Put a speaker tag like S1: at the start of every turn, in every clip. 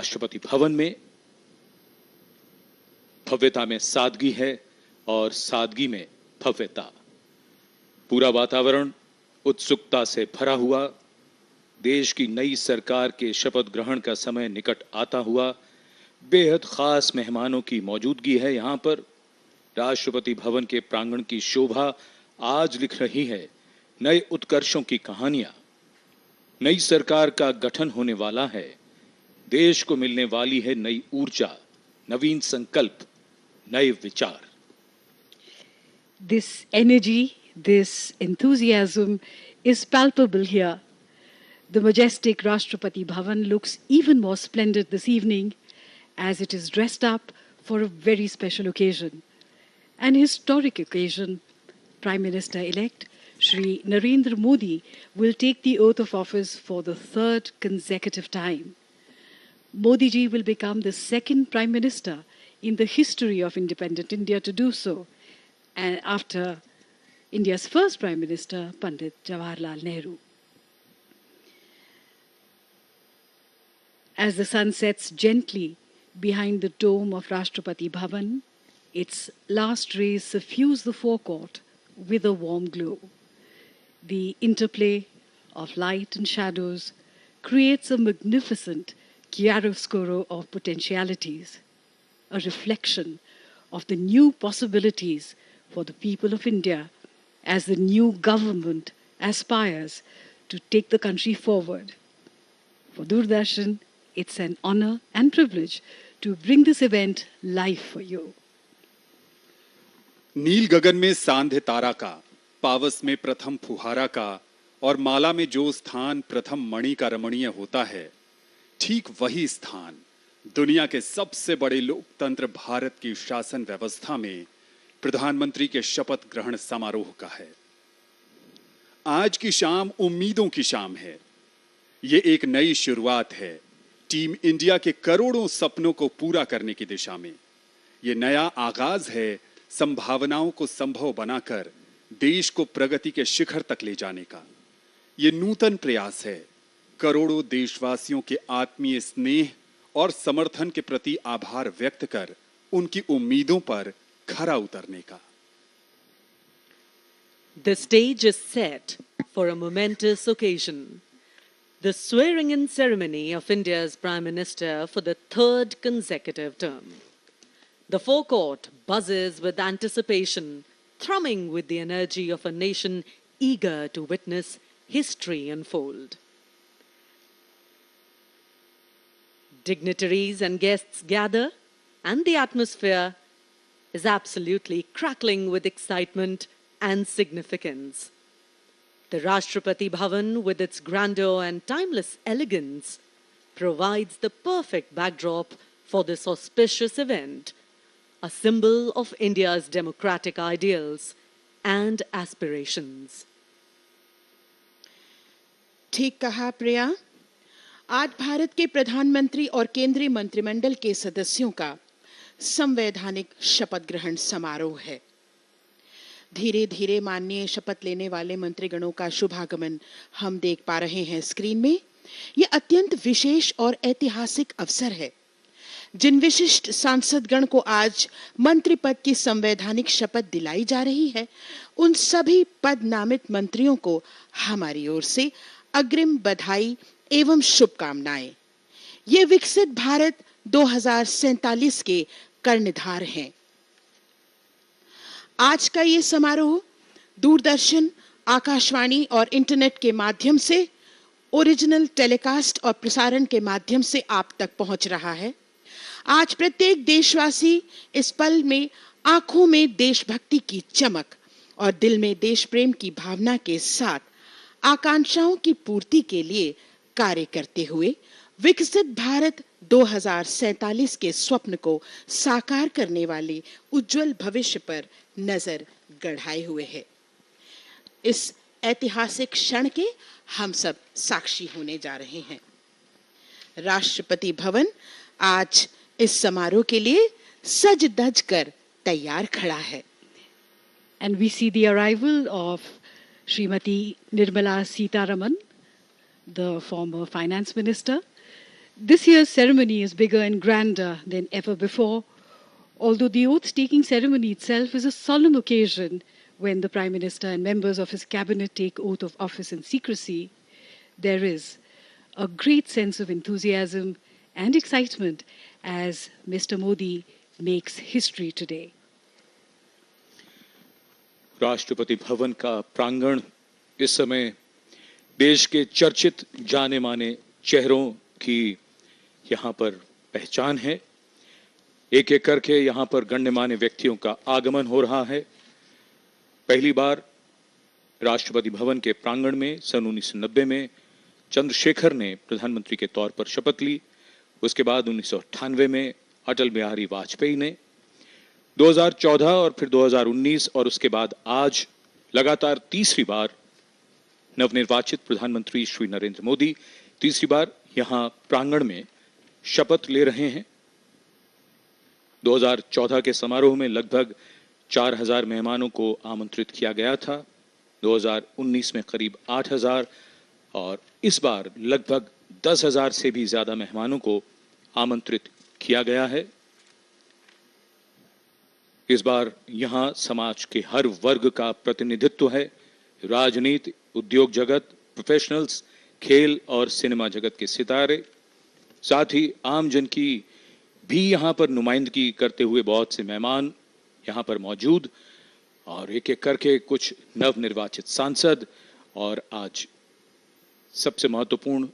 S1: राष्ट्रपति भवन में भव्यता में सादगी है और सादगी में भव्यता। पूरा वातावरण उत्सुकता से भरा हुआ, देश की नई सरकार के शपथ ग्रहण का समय निकट आता हुआ, बेहद खास मेहमानों की मौजूदगी है। यहां पर राष्ट्रपति भवन के प्रांगण की शोभा आज लिख रही है नए उत्कर्षों की कहानियां। नई सरकार का गठन होने वाला है, देश को मिलने वाली है नई ऊर्जा, नवीन संकल्प, नए विचार।
S2: This energy, this enthusiasm is palpable here. The majestic Rashtrapati Bhavan looks even more splendid this evening as it is dressed up for a very special occasion. An historic occasion. Prime Minister-elect Shri Narendra Modi will take the oath of office for the third consecutive time. Modi ji will become the second Prime Minister in the history of independent India to do so, and after India's first Prime Minister, Pandit Jawaharlal Nehru. As the sun sets gently behind the dome of Rashtrapati Bhavan, its last rays suffuse the forecourt with a warm glow. The interplay of light and shadows creates a magnificent chiaroscuro of potentialities, a reflection of the new possibilities for the people of India as the new government aspires to take the country forward. For Doordarshan, it's an honor and privilege to bring this event live for you.
S3: नील गगन में सांध्य तारा का, पावस में प्रथम फुहारा का और माला में जो स्थान प्रथम मणि का रमणीय होता है, ठीक वही स्थान दुनिया के सबसे बड़े लोकतंत्र भारत की शासन व्यवस्था में प्रधानमंत्री के शपथ ग्रहण समारोह का है। आज की शाम उम्मीदों की शाम है। ये एक नई शुरुआत है टीम इंडिया के करोड़ों सपनों को पूरा करने की दिशा में। ये नया आगाज है संभावनाओं को संभव बनाकर देश को प्रगति के शिखर तक ले जाने का। ये नूतन प्रयास है करोड़ों देशवासियों के आत्मीय स्नेह और समर्थन के प्रति आभार व्यक्त कर उनकी उम्मीदों पर खरा उतरने का।
S4: The stage is set for a momentous occasion. The swearing-in ceremony of India's Prime Minister for the third consecutive term. The forecourt buzzes with anticipation, thrumming with the energy of a nation eager to witness history unfold. Dignitaries and guests gather, and the atmosphere is absolutely crackling with excitement and significance. The Rashtrapati Bhavan, with its grandeur and timeless elegance, provides the perfect backdrop for this auspicious event, a symbol of India's democratic ideals and aspirations.
S5: ठीक कहा प्रिया। आज भारत के प्रधानमंत्री और केंद्रीय मंत्रिमंडल के सदस्यों का संवैधानिक शपथ ग्रहण समारोह है। धीरे धीरे माननीय शपथ लेने वाले मंत्रीगणों का शुभागमन हम देख पा रहे हैं स्क्रीन में। यह अत्यंत विशेष और ऐतिहासिक अवसर है। जिन विशिष्ट सांसदगण को आज मंत्री पद की संवैधानिक शपथ दिलाई जा रही है, उन सभी पद नामित मंत्रियों को हमारी ओर से अग्रिम बधाई एवं शुभकामनाएं। ये विकसित भारत 2047 के कर्णधार हैं। आज का ये समारोह दूरदर्शन, आकाशवाणी और इंटरनेट के माध्यम से ओरिजिनल टेलीकास्ट और प्रसारण के माध्यम से आप तक पहुंच रहा है। आज प्रत्येक देशवासी इस पल में आंखों में देशभक्ति की चमक और दिल में देश प्रेम की भावना के साथ आकांक्षाओं की पूर्ति के लिए कार्य करते हुए विकसित भारत 2047 के स्वप्न को साकार करने वाले उज्जवल भविष्य पर नजर गड़ाए हुए है। इस ऐतिहासिक क्षण के हम सब साक्षी होने जा रहे हैं। राष्ट्रपति भवन आज इस समारोह के लिए सज धज कर तैयार खड़ा है।
S2: And we see the arrival of Srimati Nirmala Sitharaman, the former finance minister. This year's ceremony is bigger and grander than ever before, although the oath-taking ceremony itself is a solemn occasion when the Prime Minister and members of his cabinet take oath of office in secrecy. There is a great sense of enthusiasm and excitement as Mr. Modi makes history today.
S1: Rashtrapati Bhavan का प्रांगण इस समय देश के चर्चित जाने माने चेहरों की यहाँ पर पहचान है। एक एक करके यहाँ पर गण्यमान्य व्यक्तियों का आगमन हो रहा है। पहली बार राष्ट्रपति भवन के प्रांगण में सन 1990 में चंद्रशेखर ने प्रधानमंत्री के तौर पर शपथ ली। उसके बाद 1998 में अटल बिहारी वाजपेयी ने, 2014 और फिर 2019 और उसके बाद आज लगातार तीसरी बार नवनिर्वाचित प्रधानमंत्री श्री नरेंद्र मोदी तीसरी बार यहां प्रांगण में शपथ ले रहे हैं। 2014 के समारोह में लगभग 4000 मेहमानों को आमंत्रित किया गया था, 2019 में करीब 8000 और इस बार लगभग 10,000 से भी ज्यादा मेहमानों को आमंत्रित किया गया है। इस बार यहां समाज के हर वर्ग का प्रतिनिधित्व है। राजनीति, उद्योग जगत, प्रोफेशनल्स, खेल और सिनेमा जगत के सितारे, साथ ही आम जन की भी यहां पर नुमाइंदगी करते हुए बहुत से मेहमान यहां पर मौजूद और एक एक करके कुछ नवनिर्वाचित सांसद और आज सबसे महत्वपूर्ण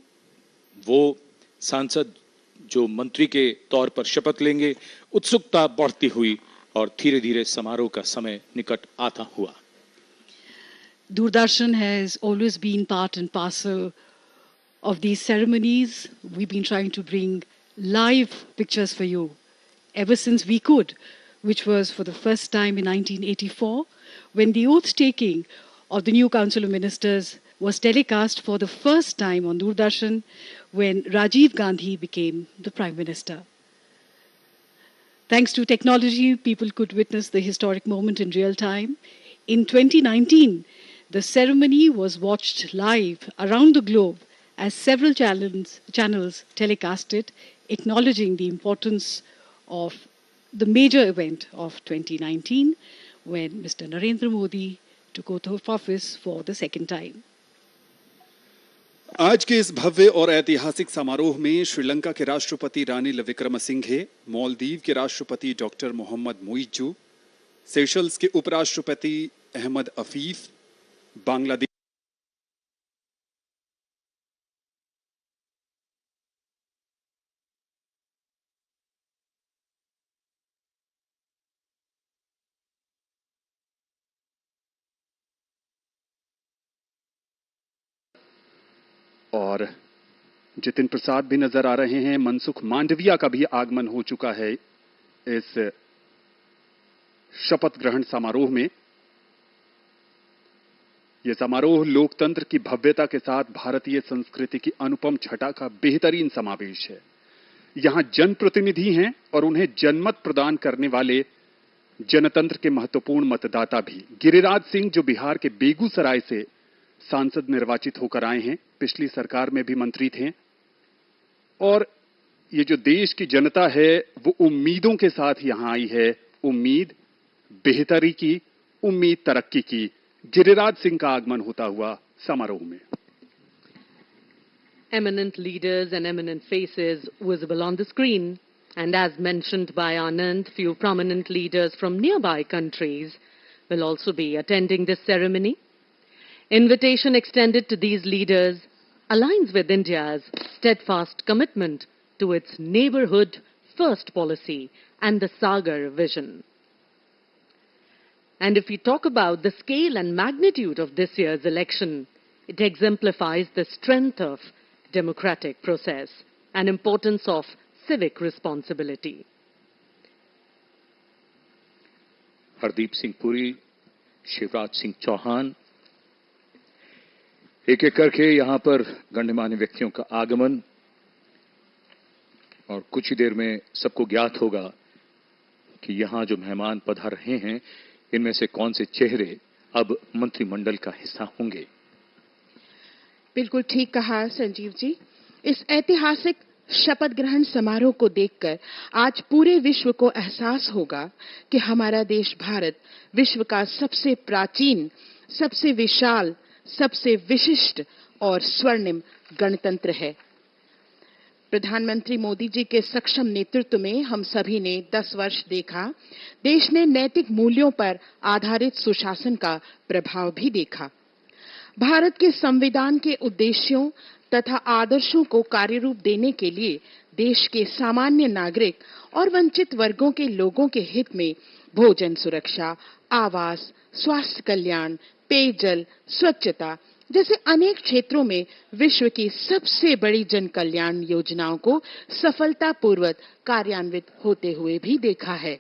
S1: वो सांसद जो मंत्री के तौर पर शपथ लेंगे। उत्सुकता बढ़ती हुई और धीरे धीरे समारोह का समय निकट आता हुआ।
S2: Doordarshan has always been part and parcel of these ceremonies. We've been trying to bring live pictures for you ever since we could, which was for the first time in 1984 when the oath-taking of the new Council of Ministers was telecast for the first time on Doordarshan when Rajiv Gandhi became the Prime Minister. Thanks to technology, people could witness the historic moment in real time. In 2019, the ceremony was watched live around the globe as several channels telecast it, acknowledging the importance of the major event of 2019 when Mr. Narendra Modi took oath of office for the second time.
S3: आज के इस भव्य और ऐतिहासिक समारोह में श्रीलंका के राष्ट्रपति रानिल विक्रमसिंघे, मालदीव के राष्ट्रपति डॉक्टर मोहम्मद मुइज्जू, सेशल्स के उपराष्ट्रपति अहमद अफीफ, बांग्लादेश और जितिन प्रसाद भी नजर आ रहे हैं। मनसुख मांडविया का भी आगमन हो चुका है इस शपथ ग्रहण समारोह में। यह समारोह लोकतंत्र की भव्यता के साथ भारतीय संस्कृति की अनुपम छटा का बेहतरीन समावेश है। यहां जनप्रतिनिधि हैं और उन्हें जनमत प्रदान करने वाले जनतंत्र के महत्वपूर्ण मतदाता भी। गिरिराज सिंह जो बिहार के बेगूसराय से सांसद निर्वाचित होकर आए हैं, पिछली सरकार में भी मंत्री थे और ये जो देश की जनता है वो उम्मीदों के साथ यहां आई है। उम्मीद बेहतरी की, उम्मीद तरक्की की। गिरिराज सिंह का आगमन होता हुआ समारोह में।
S4: Eminent leaders and eminent faces visible on the screen, and as mentioned by Anand, few prominent leaders from nearby countries will also be attending this ceremony. Invitation extended to these leaders aligns with India's steadfast commitment to its neighborhood first policy and the Sagar vision. And if we talk about the scale and magnitude of this year's election, it exemplifies the strength of democratic process and importance of civic responsibility.
S1: Hardeep Singh Puri, Shivraj Singh Chauhan, एक एक करके यहां पर गण्यमान्य व्यक्तियों का आगमन और कुछ ही देर में सबको ज्ञात होगा कि यहां जो मेहमान पधार रहे हैं इनमें से कौन से चेहरे अब मंत्रिमंडल का हिस्सा होंगे।
S5: बिल्कुल ठीक कहा संजीव जी। इस ऐतिहासिक शपथ ग्रहण समारोह को देखकर आज पूरे विश्व को एहसास होगा कि हमारा देश भारत विश्व का सबसे प्राचीन, सबसे विशाल, सबसे विशिष्ट और स्वर्णिम गणतंत्र है। प्रधानमंत्री मोदी जी के सक्षम नेतृत्व में हम सभी ने 10 वर्ष देखा। देश ने नैतिक मूल्यों पर आधारित सुशासन का प्रभाव भी देखा। भारत के संविधान के उद्देश्यों तथा आदर्शों को कार्यरूप देने के लिए देश के सामान्य नागरिक और वंचित वर्गों के लोगों के हित में भोजन सुरक्षा, आवास, स्वास्थ्य कल्याण, पेयजल, स्वच्छता जैसे अनेक क्षेत्रों में विश्व की सबसे बड़ी जन कल्याण योजनाओं को सफलतापूर्वक कार्यान्वित होते हुए भी देखा है।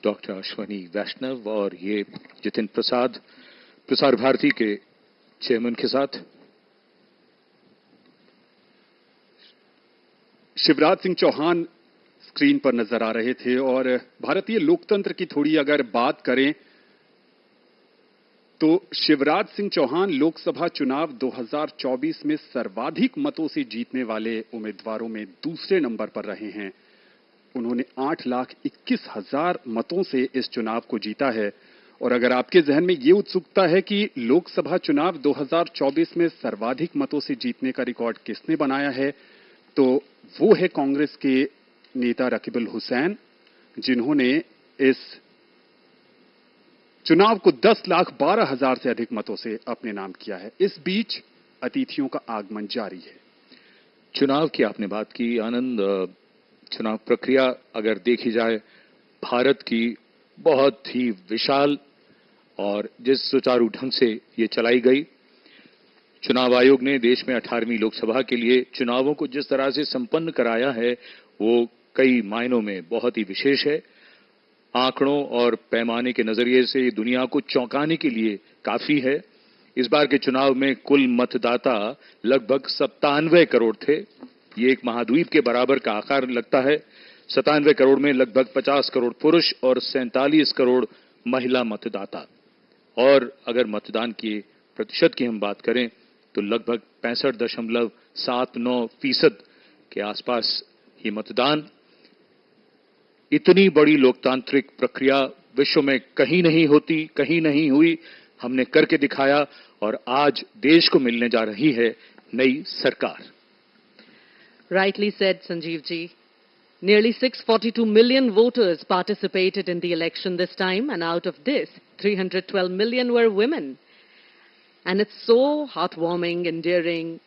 S1: डॉक्टर अश्वनी वैष्णव और ये जितिन प्रसाद, प्रसार भारती के चेयरमैन के साथ।
S3: शिवराज सिंह चौहान स्क्रीन पर नजर आ रहे थे और भारतीय लोकतंत्र की थोड़ी अगर बात करें तो शिवराज सिंह चौहान लोकसभा चुनाव 2024 में सर्वाधिक मतों से जीतने वाले उम्मीदवारों में दूसरे नंबर पर रहे हैं। उन्होंने 8,21,000 मतों से इस चुनाव को जीता है। और अगर आपके जहन में ये उत्सुकता है कि लोकसभा चुनाव 2024 में सर्वाधिक मतों से जीतने का रिकॉर्ड किसने बनाया है, तो वो है कांग्रेस के नेता रकीबुल हुसैन, जिन्होंने इस चुनाव को 10,12,000 से अधिक मतों से अपने नाम किया है। इस बीच अतिथियों का आगमन जारी है।
S1: चुनाव की आपने बात की आनंद। चुनाव प्रक्रिया अगर देखी जाए भारत की बहुत ही विशाल और जिस सुचारू ढंग से ये चलाई गई। चुनाव आयोग ने देश में 18वीं लोकसभा के लिए चुनावों को जिस तरह से संपन्न कराया है वो कई मायनों में बहुत ही विशेष है। आंकड़ों और पैमाने के नजरिए से दुनिया को चौंकाने के लिए काफी है। इस बार के चुनाव में कुल मतदाता लगभग 97 करोड़ थे। ये एक महाद्वीप के बराबर का आकार लगता है। 97 करोड़ में लगभग 50 करोड़ पुरुष और 47 करोड़ महिला मतदाता। और अगर मतदान के प्रतिशत की हम बात करें तो लगभग 65.79% के आसपास ये मतदान। इतनी बड़ी लोकतांत्रिक प्रक्रिया विश्व में कहीं नहीं होती, कहीं नहीं हुई। हमने करके दिखाया और आज देश को मिलने जा रही है नई सरकार।
S4: Rightly said, Sanjeev ji. Nearly 642 million voters participated in the election this time, and out of this, 312 million were women. And it's so heartwarming, endearing,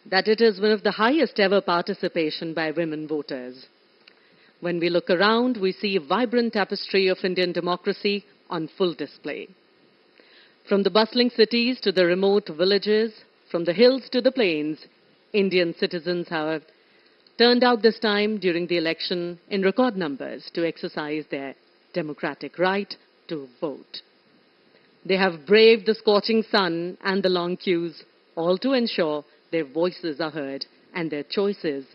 S4: that it is one of the highest ever participation by women voters. When we look around, we see a vibrant tapestry of Indian democracy on full display. From the bustling cities to the remote villages, from the hills to the plains, Indian citizens have turned out this time during the election in record numbers to exercise their democratic right to vote. They have braved the scorching sun and the long queues, all to ensure their voices are heard and their choices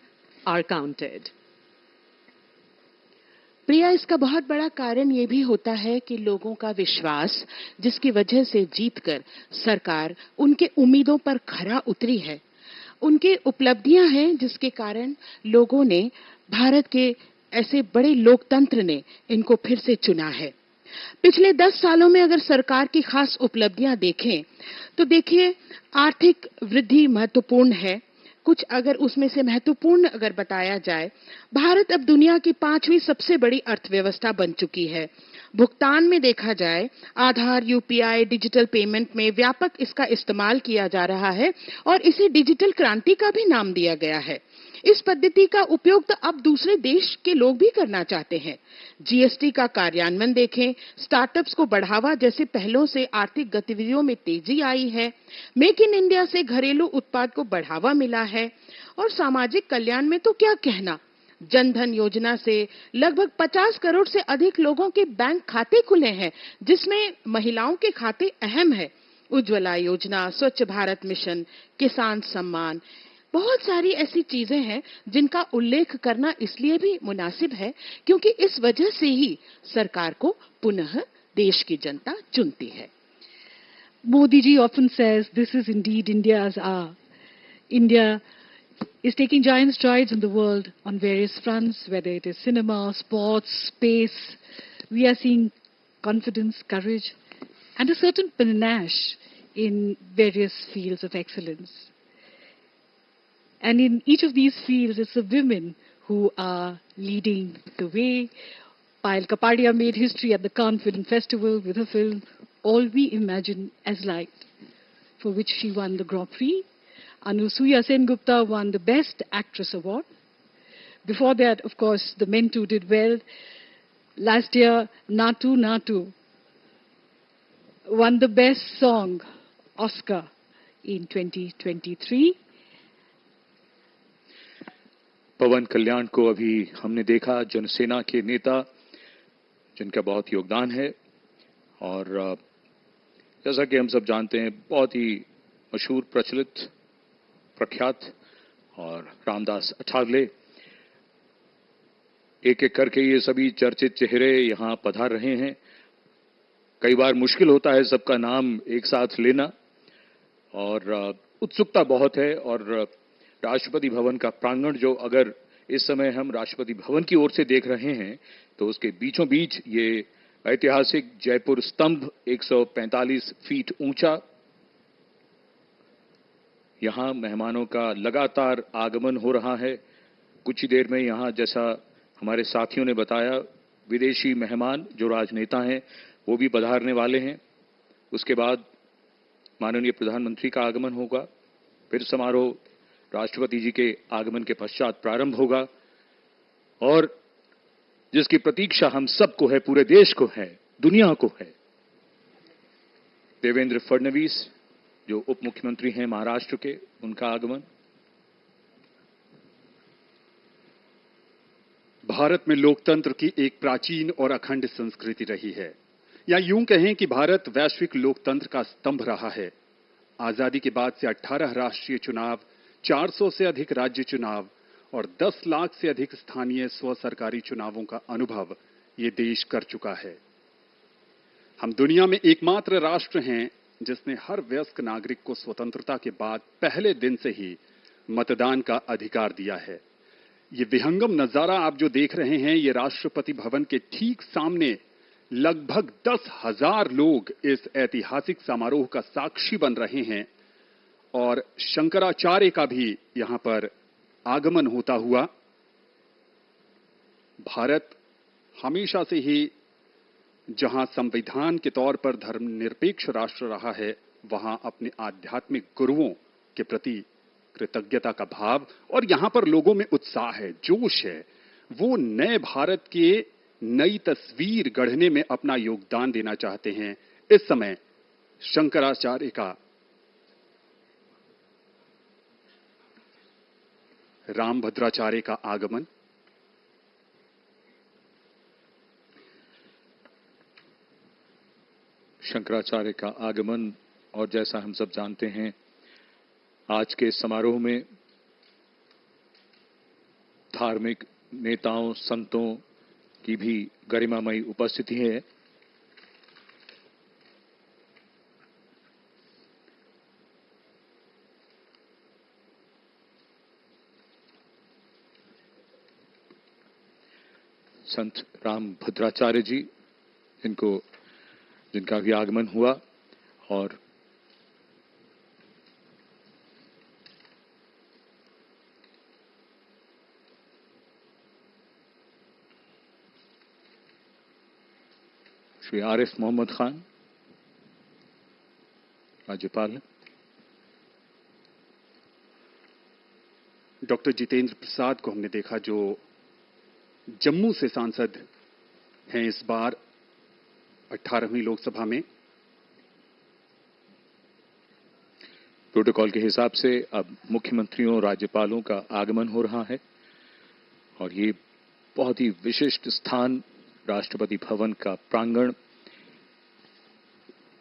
S4: are counted.
S5: प्रिया, इसका बहुत बड़ा कारण ये भी होता है कि लोगों का विश्वास, जिसकी वजह से जीतकर सरकार उनके उम्मीदों पर खरा उतरी है, उनके उपलब्धियां हैं जिसके कारण लोगों ने, भारत के ऐसे बड़े लोकतंत्र ने इनको फिर से चुना है। पिछले 10 सालों में अगर सरकार की खास उपलब्धियां देखें तो देखिए, आर्थिक वृद्धि महत्वपूर्ण है। कुछ अगर उसमें से महत्वपूर्ण अगर बताया जाए, भारत अब दुनिया की 5वीं सबसे बड़ी अर्थव्यवस्था बन चुकी है। भुगतान में देखा जाए, आधार, यूपीआई, डिजिटल पेमेंट में व्यापक इसका इस्तेमाल किया जा रहा है और इसे डिजिटल क्रांति का भी नाम दिया गया है। इस पद्धति का उपयोग तो अब दूसरे देश के लोग भी करना चाहते हैं। जीएसटी का कार्यान्वयन देखें, स्टार्टअप्स को बढ़ावा जैसे पहलों से आर्थिक गतिविधियों में तेजी आई है। मेक इन इंडिया से घरेलू उत्पाद को बढ़ावा मिला है और सामाजिक कल्याण में तो क्या कहना, जनधन योजना से लगभग 50 करोड़ से अधिक लोगों के बैंक खाते खुले हैं, जिसमें महिलाओं के खाते अहम है। उज्ज्वला योजना, स्वच्छ भारत मिशन, किसान सम्मान, बहुत सारी ऐसी चीजें हैं जिनका उल्लेख करना इसलिए भी मुनासिब है क्योंकि इस वजह से ही सरकार को पुनः देश की जनता चुनती है।
S2: Modi ji often says this is indeed India's hour. India is taking giant strides in the world on various fronts, whether it is cinema, sports, space. We are seeing confidence, courage, and a certain panache in various fields of excellence. And in each of these fields, it's the women who are leading the way. Payal Kapadia made history at the Cannes Film Festival with her film All We Imagine as Light, for which she won the Grand Prix. Anusuya Sengupta won the Best Actress Award. Before that, of course, the men too did well. Last year, Natu Natu won the Best Song Oscar in 2023.
S1: पवन कल्याण को अभी हमने देखा, जनसेना के नेता जिनका बहुत योगदान है और जैसा कि हम सब जानते हैं बहुत ही मशहूर, प्रचलित, प्रख्यात और रामदास अठावले, एक एक करके ये सभी चर्चित चेहरे यहां पधार रहे हैं। कई बार मुश्किल होता है सबका नाम एक साथ लेना और उत्सुकता बहुत है। और राष्ट्रपति भवन का प्रांगण जो अगर इस समय हम राष्ट्रपति भवन की ओर से देख रहे हैं तो उसके बीचों बीच ये ऐतिहासिक जयपुर स्तंभ 145 फीट ऊंचा, यहां मेहमानों का लगातार आगमन हो रहा है। कुछ ही देर में यहां, जैसा हमारे साथियों ने बताया, विदेशी मेहमान जो राजनेता हैं वो भी पधारने वाले हैं। उसके बाद माननीय प्रधानमंत्री का आगमन होगा, फिर समारोह राष्ट्रपति जी के आगमन के पश्चात प्रारंभ होगा और जिसकी प्रतीक्षा हम सबको है, पूरे देश को है, दुनिया को है, देवेंद्र फडणवीस जो उप मुख्यमंत्री हैं महाराष्ट्र के, उनका आगमन।
S3: भारत में लोकतंत्र की एक प्राचीन और अखंड संस्कृति रही है, या यूं कहें कि भारत वैश्विक लोकतंत्र का स्तंभ रहा है। आजादी के बाद से 18 राष्ट्रीय चुनाव, 400 से अधिक राज्य चुनाव और 10 लाख से अधिक स्थानीय स्व सरकारी चुनावों का अनुभव ये देश कर चुका है। हम दुनिया में एकमात्र राष्ट्र हैं जिसने हर वयस्क नागरिक को स्वतंत्रता के बाद पहले दिन से ही मतदान का अधिकार दिया है। ये विहंगम नजारा आप जो देख रहे हैं, ये राष्ट्रपति भवन के ठीक सामने लगभग 10,000 लोग इस ऐतिहासिक समारोह का साक्षी बन रहे हैं और शंकराचार्य का भी यहां पर आगमन होता हुआ। भारत हमेशा से ही जहां संविधान के तौर पर धर्मनिरपेक्ष राष्ट्र रहा है, वहां अपने आध्यात्मिक गुरुओं के प्रति कृतज्ञता का भाव और यहां पर लोगों में उत्साह है, जोश है। वो नए भारत के नई तस्वीर गढ़ने में अपना योगदान देना चाहते हैं। इस समय शंकराचार्य का, रामभद्राचार्य का आगमन,
S1: शंकराचार्य का आगमन और जैसा हम सब जानते हैं आज के समारोह में धार्मिक नेताओं, संतों की भी गरिमामयी उपस्थिति है। संत रामभद्राचार्य जी जिनका भी आगमन हुआ और श्री आरिफ मोहम्मद खान राज्यपाल,
S3: डॉक्टर जितेंद्र प्रसाद को हमने देखा जो जम्मू से सांसद हैं इस बार 18वीं लोकसभा में।
S1: प्रोटोकॉल के हिसाब से अब मुख्यमंत्रियों और राज्यपालों का आगमन हो रहा है और ये बहुत ही विशिष्ट स्थान, राष्ट्रपति भवन का प्रांगण,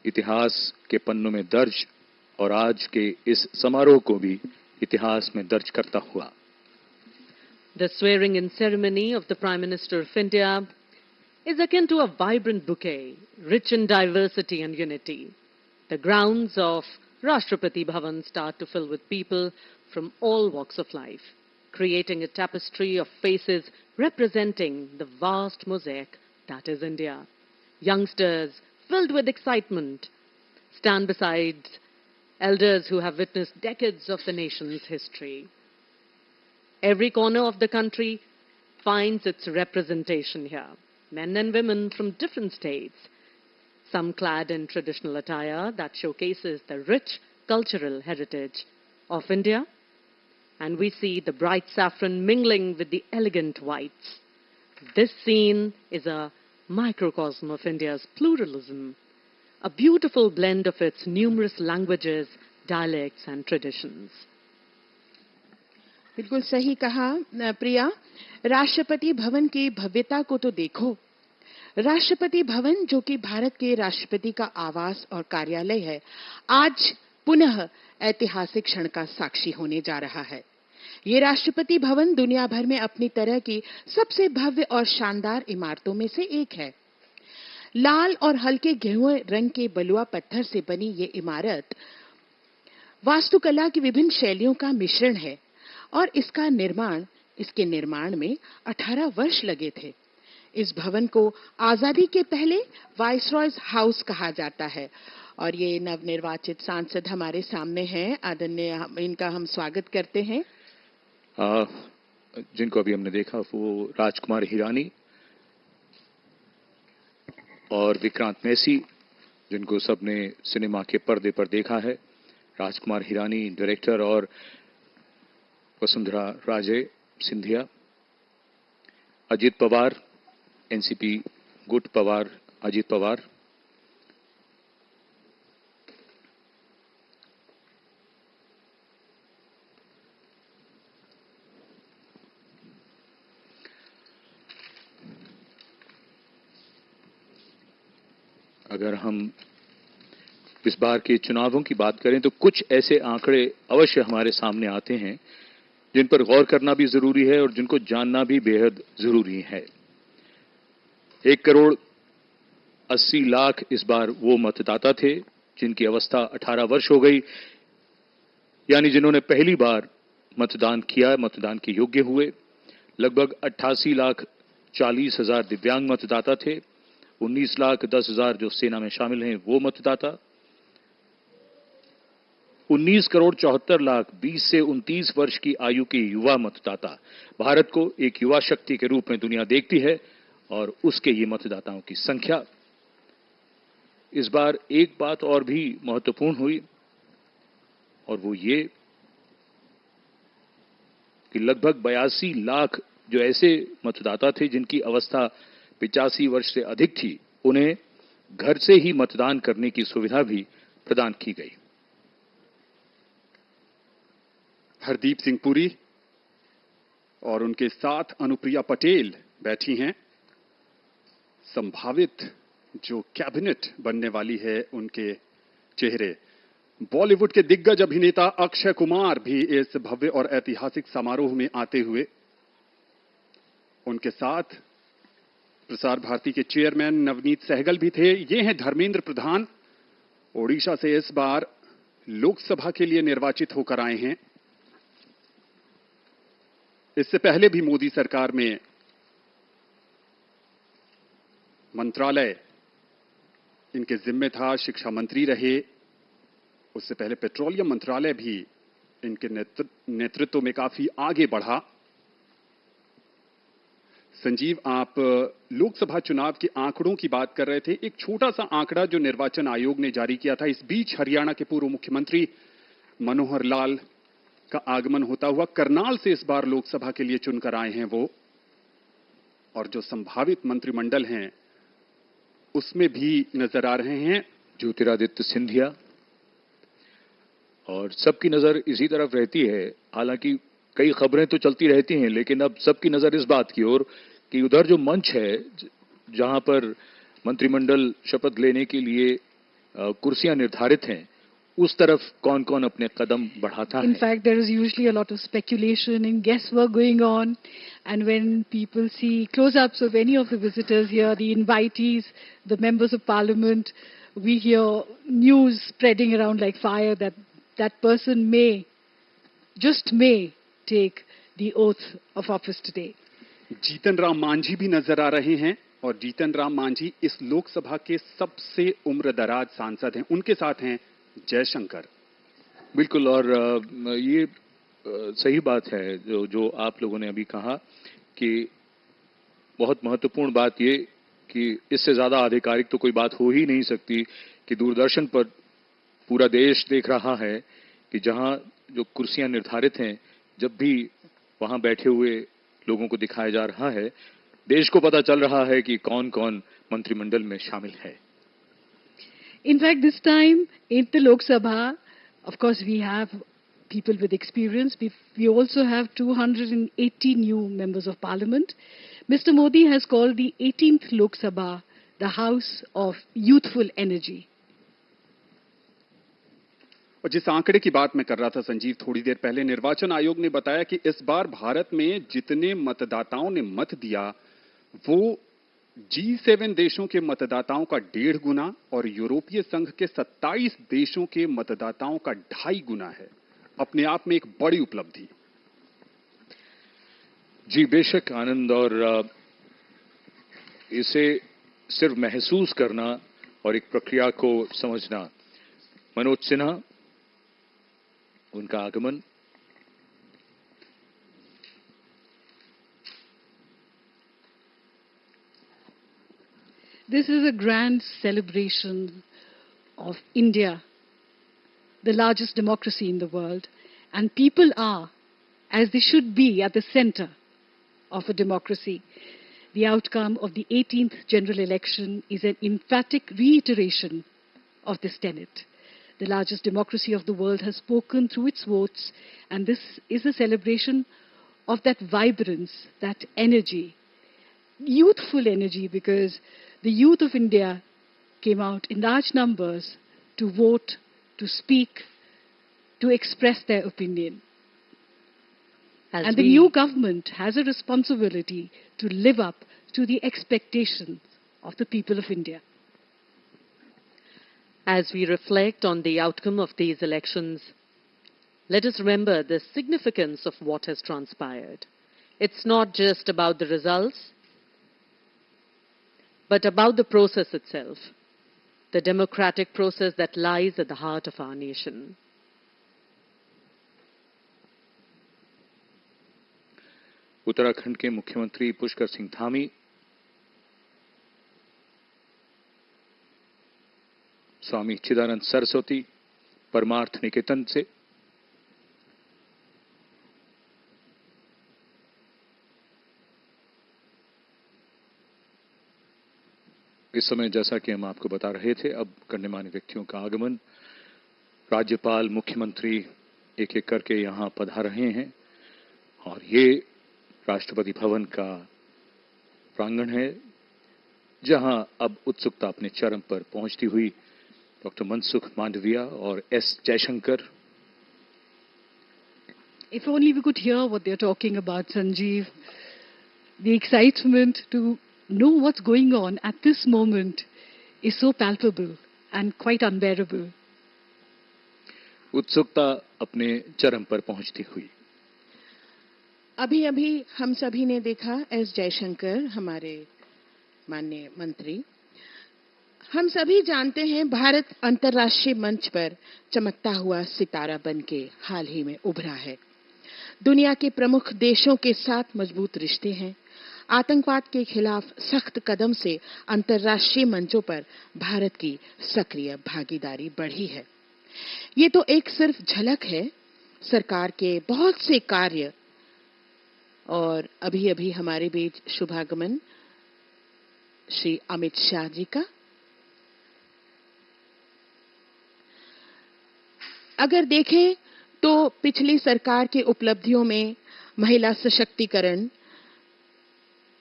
S1: इतिहास के पन्नों में दर्ज और आज के इस समारोह को भी इतिहास में दर्ज करता हुआ।
S4: The swearing-in ceremony of the Prime Minister of India is akin to a vibrant bouquet, rich in diversity and unity. The grounds of Rashtrapati Bhavan start to fill with people from all walks of life, creating a tapestry of faces representing the vast mosaic that is India. Youngsters, filled with excitement, stand beside elders who have witnessed decades of the nation's history. Every corner of the country finds its representation here. Men and women from different states, some clad in traditional attire that showcases the rich cultural heritage of India. And we see the bright saffron mingling with the elegant whites. This scene is a microcosm of India's pluralism, a beautiful blend of its numerous languages, dialects and traditions.
S5: बिल्कुल सही कहा प्रिया। राष्ट्रपति भवन की भव्यता को तो देखो। राष्ट्रपति भवन, जो कि भारत के राष्ट्रपति का आवास और कार्यालय है, आज पुनः ऐतिहासिक क्षण का साक्षी होने जा रहा है। ये राष्ट्रपति भवन दुनिया भर में अपनी तरह की सबसे भव्य और शानदार इमारतों में से एक है। लाल और हल्के गेहुए रंग के बलुआ पत्थर से बनी ये इमारत वास्तुकला की विभिन्न शैलियों का मिश्रण है और इसके निर्माण में 18 वर्ष लगे थे। इस भवन को आजादी के पहले वाइसरॉयज हाउस कहा जाता है और ये नवनिर्वाचित सांसद हमारे सामने हैं। आदरणीय, इनका हम स्वागत करते हैं।
S1: जिनको अभी हमने देखा वो राजकुमार हिरानी और विक्रांत मैसी, जिनको सबने सिनेमा के पर्दे पर देखा है। राजकुमार हिरानी डायरेक्टर और वसुंधरा राजे सिंधिया। अजित पवार, एनसीपी गुट पवार अजित पवार। अगर हम इस बार के चुनावों की बात करें तो कुछ ऐसे आंकड़े अवश्य हमारे सामने आते हैं जिन पर गौर करना भी जरूरी है और जिनको जानना भी बेहद जरूरी है। 1,80,00,000 इस बार वो मतदाता थे जिनकी अवस्था 18 वर्ष हो गई, यानी जिन्होंने पहली बार मतदान किया, मतदान के योग्य हुए। लगभग 88,40,000 दिव्यांग मतदाता थे। 19,10,000 जो सेना में शामिल हैं वो मतदाता। 19,74,00,000 20 से 29 वर्ष की आयु के युवा मतदाता। भारत को एक युवा शक्ति के रूप में दुनिया देखती है और उसके ये मतदाताओं की संख्या। इस बार एक बात और भी महत्वपूर्ण हुई और वो ये कि लगभग 82 लाख जो ऐसे मतदाता थे जिनकी अवस्था 85 वर्ष से अधिक थी, उन्हें घर से ही मतदान करने की सुविधा भी प्रदान की गई।
S3: हरदीप सिंह पुरी और उनके साथ अनुप्रिया पटेल बैठी हैं। संभावित जो कैबिनेट बनने वाली है उनके चेहरे। बॉलीवुड के दिग्गज अभिनेता अक्षय कुमार भी इस भव्य और ऐतिहासिक समारोह में आते हुए। उनके साथ प्रसार भारती के चेयरमैन नवनीत सहगल भी थे। ये हैं धर्मेंद्र प्रधान, ओडिशा से इस बार लोकसभा के लिए निर्वाचित होकर आए हैं। इससे पहले भी मोदी सरकार में मंत्रालय इनके जिम्मे था, शिक्षा मंत्री रहे। उससे पहले पेट्रोलियम मंत्रालय भी इनके नेतृत्व में काफी आगे बढ़ा। संजीव, आप लोकसभा चुनाव के आंकड़ों की बात कर रहे थे। एक छोटा सा आंकड़ा जो निर्वाचन आयोग ने जारी किया था, इस बीच हरियाणा के पूर्व मुख्यमंत्री मनोहर लाल का आगमन होता हुआ करनाल से इस बार लोकसभा के लिए चुनकर आए हैं वो। और जो संभावित मंत्रिमंडल हैं उसमें भी नजर आ रहे हैं
S1: ज्योतिरादित्य सिंधिया। और सबकी नजर इसी तरफ रहती है। हालांकि कई खबरें तो चलती रहती हैं, लेकिन अब सबकी नजर इस बात की ओर कि उधर जो मंच है जहां पर मंत्रिमंडल शपथ लेने के लिए कुर्सियां निर्धारित हैं, उस तरफ कौन कौन अपने कदम बढ़ाता है।
S2: In fact, there is usually a lot of speculation and guesswork going on, and when people see close-ups of any of the visitors here, the invitees, the members of parliament, we hear news spreading around like fire that that person may just may take the oath of office today.
S3: Jitan Ram Manjhi भी नजर आ रहे हैं और जीतन राम मांझी इस लोकसभा के सबसे उम्रदराज सांसद हैं। उनके साथ हैं जयशंकर।
S1: बिल्कुल, और ये सही बात है जो आप लोगों ने अभी कहा कि बहुत महत्वपूर्ण बात ये कि इससे ज्यादा आधिकारिक तो कोई बात हो ही नहीं सकती कि दूरदर्शन पर पूरा देश देख रहा है कि जहां जो कुर्सियां निर्धारित हैं, जब भी वहां बैठे हुए लोगों को दिखाया जा रहा है, देश को पता चल रहा है कि कौन कौन मंत्रिमंडल में शामिल है।
S2: In fact, this time in the Lok Sabha, of course, we have people with experience. We also have 280 new members of parliament. Mr. Modi has called the 18th Lok Sabha the house of youthful energy.
S3: और जिस आंकड़े की बात मैं कर रहा था संजीव थोड़ी देर पहले, निर्वाचन आयोग ने बताया कि इस बार भारत में जितने मतदाताओं ने मत दिया वो G7 देशों के मतदाताओं का 1.5 गुना और यूरोपीय संघ के 27 देशों के मतदाताओं का 2.5 गुना है। अपने आप में एक बड़ी उपलब्धि।
S1: जी बेशक आनंद, और इसे सिर्फ महसूस करना और एक प्रक्रिया को समझना। मनोज सिन्हा, उनका आगमन।
S2: This is a grand celebration of India, the largest democracy in the world, and people are, as they should be, at the center of a democracy. The outcome of the 18th general election is an emphatic reiteration of this tenet. The largest democracy of the world has spoken through its votes, and this is a celebration of that vibrance, that energy, youthful energy, because the youth of India came out in large numbers to vote, to speak, to express their opinion. And the new government has a responsibility to live up to the expectations of the people of India.
S4: As we reflect on the outcome of these elections, let us remember the significance of what has transpired. It's not just about the results, but about the process itself, the democratic process that lies at the heart of our nation.
S1: Uttarakhand के मुख्यमंत्री पुष्कर सिंह धामी, स्वामी चिदानंद सरस्वती, परमार्थ निकेतन से, इस समय जैसा कि हम आपको बता रहे थे, अब गण्यमान्य व्यक्तियों का आगमन। राज्यपाल, मुख्यमंत्री एक एक करके यहां पधार रहे हैं और ये राष्ट्रपति भवन का प्रांगण है, जहां अब उत्सुकता अपने चरम पर पहुंचती हुई डॉक्टर मनसुख मांडविया और S Jaishankar.
S2: If only we could hear what they're talking about, Sanjeev. The excitement to know what's going on at this moment is so palpable and quite unbearable.
S1: उत्सुकता अपने चरम पर पहुंचती हुई।
S5: अभी अभी हम सभी ने देखा एस जयशंकर, हमारे माननीय मंत्री। हम सभी जानते हैं भारत अंतर्राष्ट्रीय मंच पर चमकता हुआ सितारा बनके हाल ही में उभरा है। दुनिया के प्रमुख देशों के साथ मजबूत रिश्ते हैं। आतंकवाद के खिलाफ सख्त कदम से अंतर्राष्ट्रीय मंचों पर भारत की सक्रिय भागीदारी बढ़ी है। ये तो एक सिर्फ झलक है सरकार के बहुत से कार्य। और अभी अभी हमारे बीच शुभागमन श्री अमित शाह जी का। अगर देखें तो पिछली सरकार के उपलब्धियों में महिला सशक्तिकरण,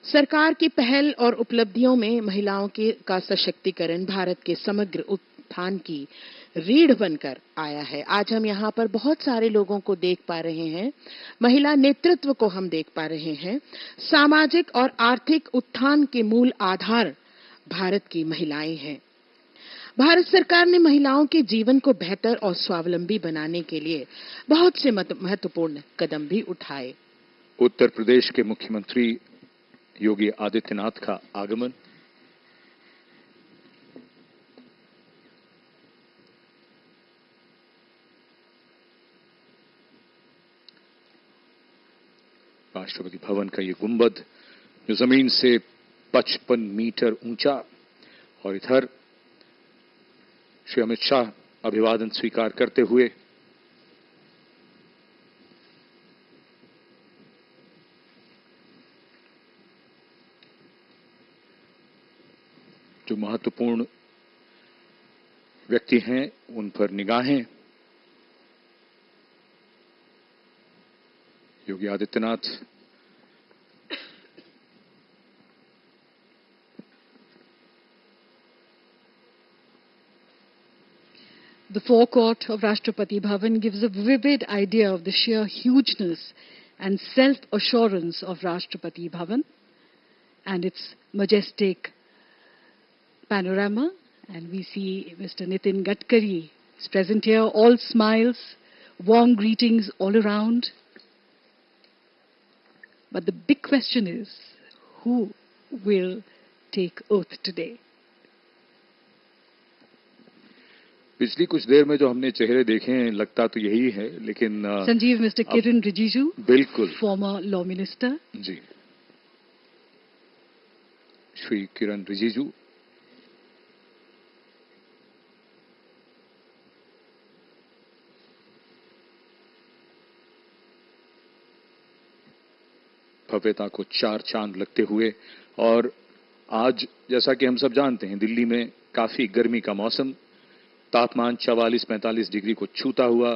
S5: सरकार की पहल और उपलब्धियों में महिलाओं का सशक्तिकरण भारत के समग्र उत्थान की रीढ़ बनकर आया है। आज हम यहाँ पर बहुत सारे लोगों को देख पा रहे हैं, महिला नेतृत्व को हम देख पा रहे हैं। सामाजिक और आर्थिक उत्थान के मूल आधार भारत की महिलाएं हैं। भारत सरकार ने महिलाओं के जीवन को बेहतर और स्वावलंबी बनाने के लिए बहुत से महत्वपूर्ण कदम भी उठाए।
S1: उत्तर प्रदेश के मुख्यमंत्री योगी आदित्यनाथ का आगमन, राष्ट्रपति भवन का ये गुंबद जो जमीन से 55 मीटर ऊंचा, और इधर श्री अमित शाह अभिवादन स्वीकार करते हुए जो महत्वपूर्ण व्यक्ति हैं उन पर निगाहें। Yogi Adityanath
S2: The forecourt of Rashtrapati Bhavan gives a vivid idea of the sheer hugeness and self-assurance of Rashtrapati Bhavan and its majestic panorama. And we see Mr. Nitin Gadkari is present here, all smiles, warm greetings all around. But the big question is, who will take oath today?
S1: पिछली कुछ देर में जो हमने चेहरे देखे हैं लगता तो यही है, लेकिन
S2: संजीव, मिस्टर किरण रिजिजू,
S1: बिल्कुल
S2: फॉर्मर लॉ मिनिस्टर,
S1: जी, श्री किरण रिजिजू, भव्यता को चार चांद लगते हुए। और आज जैसा कि हम सब जानते हैं, दिल्ली में काफी गर्मी का मौसम, तापमान 44-45 डिग्री को छूता हुआ,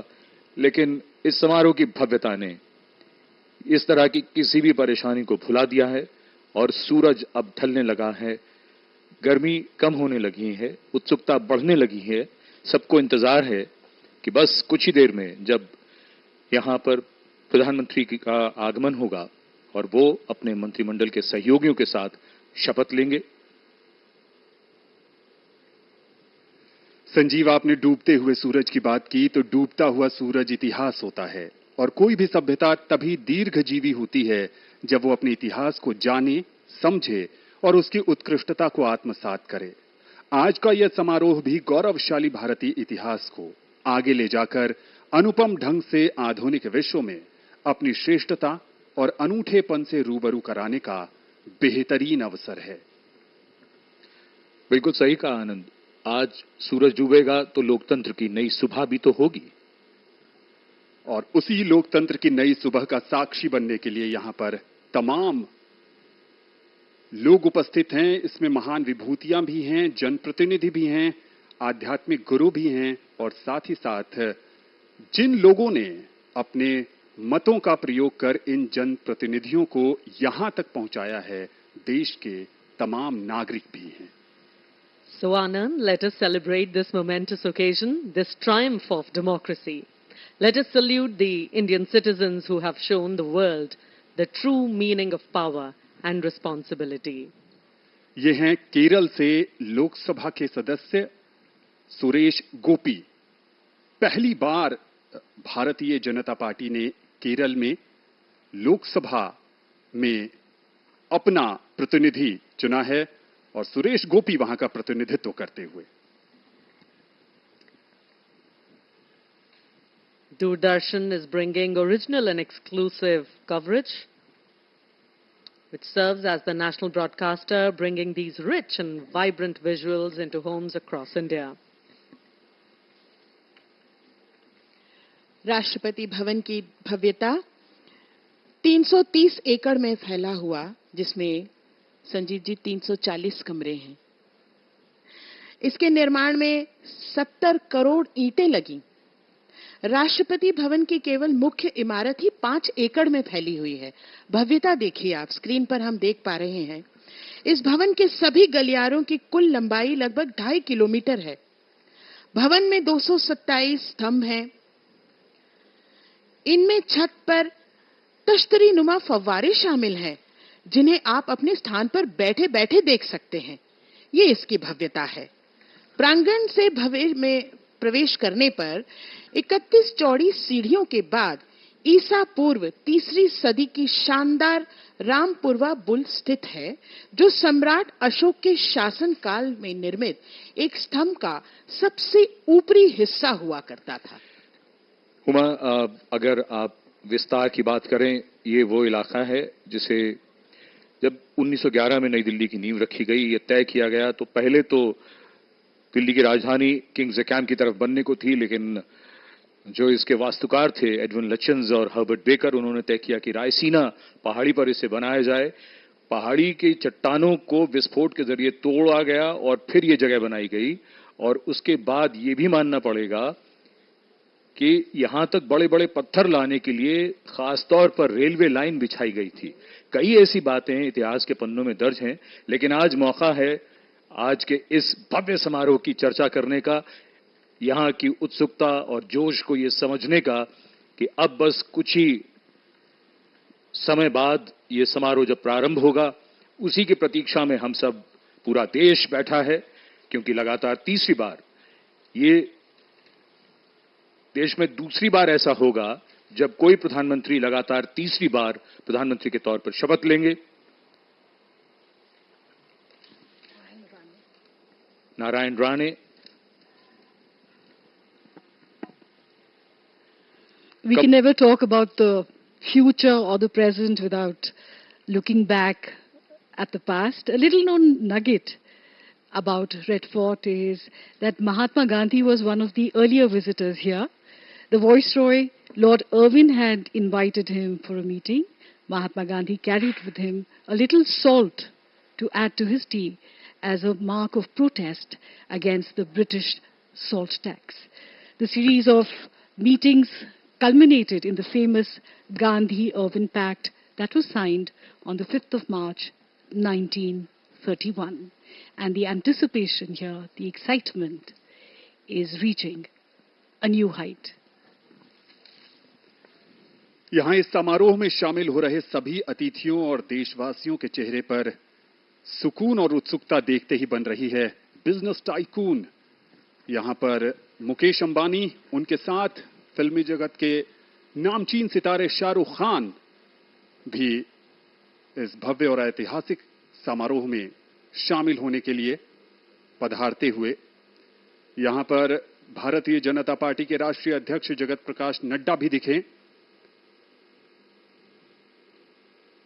S1: लेकिन इस समारोह की भव्यता ने इस तरह की किसी भी परेशानी को भुला दिया है और सूरज अब ढलने लगा है, गर्मी कम होने लगी है, उत्सुकता बढ़ने लगी है। सबको इंतजार है कि बस कुछ ही देर में जब यहां पर प्रधानमंत्री का आगमन होगा और वो अपने मंत्रिमंडल के सहयोगियों के साथ शपथ लेंगे।
S3: संजीव, आपने डूबते हुए सूरज की बात की, तो डूबता हुआ सूरज इतिहास होता है और कोई भी सभ्यता तभी दीर्घजीवी होती है जब वो अपने इतिहास को जाने, समझे और उसकी उत्कृष्टता को आत्मसात करे। आज का यह समारोह भी गौरवशाली भारतीय इतिहास को आगे ले जाकर अनुपम ढंग से आधुनिक विश्व में अपनी श्रेष्ठता और अनूठेपन से रूबरू कराने का बेहतरीन अवसर है।
S1: बिल्कुल सही कहा आनंद। आज सूरज डूबेगा तो लोकतंत्र की नई सुबह भी तो होगी,
S3: और उसी लोकतंत्र की नई सुबह का साक्षी बनने के लिए यहां पर तमाम लोग उपस्थित हैं। इसमें महान विभूतियां भी हैं, जनप्रतिनिधि भी हैं, आध्यात्मिक गुरु भी हैं, और साथ ही साथ जिन लोगों ने अपने मतों का प्रयोग कर इन जनप्रतिनिधियों को यहां तक पहुंचाया है, देश के तमाम नागरिक भी हैं।
S4: So Anand, let us celebrate this momentous occasion, this triumph of democracy. Let us salute the Indian citizens who have shown the world the true meaning of power and responsibility.
S3: ये हैं केरल से लोकसभा के सदस्य सुरेश गोपी। पहली बार भारतीय जनता पार्टी ने केरल में लोकसभा में अपना प्रतिनिधि चुना है और सुरेश गोपी वहां का प्रतिनिधित्व करते हुए।
S4: Doordarshan is bringing original and exclusive coverage, which serves as the national broadcaster, bringing these rich and vibrant visuals into homes across India.
S5: Rashtrapati Bhavan की भव्यता 330 एकड़ में फैला हुआ, जिसमें संजीव जी 340 कमरे हैं। इसके निर्माण में 70 करोड़ ईंटें लगी। राष्ट्रपति भवन की केवल मुख्य इमारत ही 5 एकड़ में फैली हुई है। भव्यता देखिए, आप स्क्रीन पर हम देख पा रहे हैं। इस भवन के सभी गलियारों की कुल लंबाई लगभग 2.5 किलोमीटर है। भवन में 227 स्तंभ हैं। इनमें छत पर तश्तरी नुमा फव्वारे शामिल हैं, जिन्हें आप अपने स्थान पर बैठे बैठे देख सकते हैं। ये इसकी भव्यता है। प्रांगण से भवन में प्रवेश करने पर 31 चौड़ी सीढ़ियों के बाद ईसा पूर्व 3री सदी की शानदार रामपुरवा बुल स्थित है, जो सम्राट अशोक के शासन काल में निर्मित एक स्तंभ का सबसे ऊपरी हिस्सा हुआ करता था।
S1: उमा, अगर आप विस्तार की बात करें, ये वो इलाका है जिसे जब 1911 में नई दिल्ली की नींव रखी गई, ये तय किया गया तो पहले तो दिल्ली की राजधानी किंग्स कैंप की तरफ बनने को थी, लेकिन जो इसके वास्तुकार थे एडविन लचन्स और हर्बर्ट बेकर, उन्होंने तय किया कि रायसीना पहाड़ी पर इसे बनाया जाए। पहाड़ी की चट्टानों को विस्फोट के जरिए तोड़ा गया और फिर ये जगह बनाई गई। और उसके बाद ये भी मानना पड़ेगा कि यहां तक बड़े बड़े पत्थर लाने के लिए खासतौर पर रेलवे लाइन बिछाई गई थी। कई ऐसी बातें इतिहास के पन्नों में दर्ज हैं, लेकिन आज मौका है आज के इस भव्य समारोह की चर्चा करने का, यहां की उत्सुकता और जोश को ये समझने का कि अब बस कुछ ही समय बाद ये समारोह जब प्रारंभ होगा, उसी की प्रतीक्षा में हम सब, पूरा देश बैठा है, क्योंकि लगातार तीसरी बार ये देश में दूसरी बार ऐसा होगा जब कोई प्रधानमंत्री लगातार तीसरी बार प्रधानमंत्री के तौर पर शपथ लेंगे। Narayan Rane.
S2: We can never talk about the future or the present without looking back at the past. A little known nugget about Red Fort is that Mahatma Gandhi was one of the earlier visitors here. The Viceroy, Lord Irwin, had invited him for a meeting. Mahatma Gandhi carried with him a little salt to add to his tea as a mark of protest against the British salt tax. The series of meetings culminated in the famous Gandhi-Irwin Pact that was signed on the 5th of March, 1931. And the anticipation here, the excitement, is reaching a new height.
S3: यहां इस समारोह में शामिल हो रहे सभी अतिथियों और देशवासियों के चेहरे पर सुकून और उत्सुकता देखते ही बन रही है बिजनेस टाइकून। यहां पर मुकेश अंबानी, उनके साथ फिल्मी जगत के नामचीन सितारे शाहरुख खान भी इस भव्य और ऐतिहासिक समारोह में शामिल होने के लिए पधारते हुए, यहां पर भारतीय जनता पार्टी के राष्ट्रीय अध्यक्ष जगत प्रकाश नड्डा भी दिखे।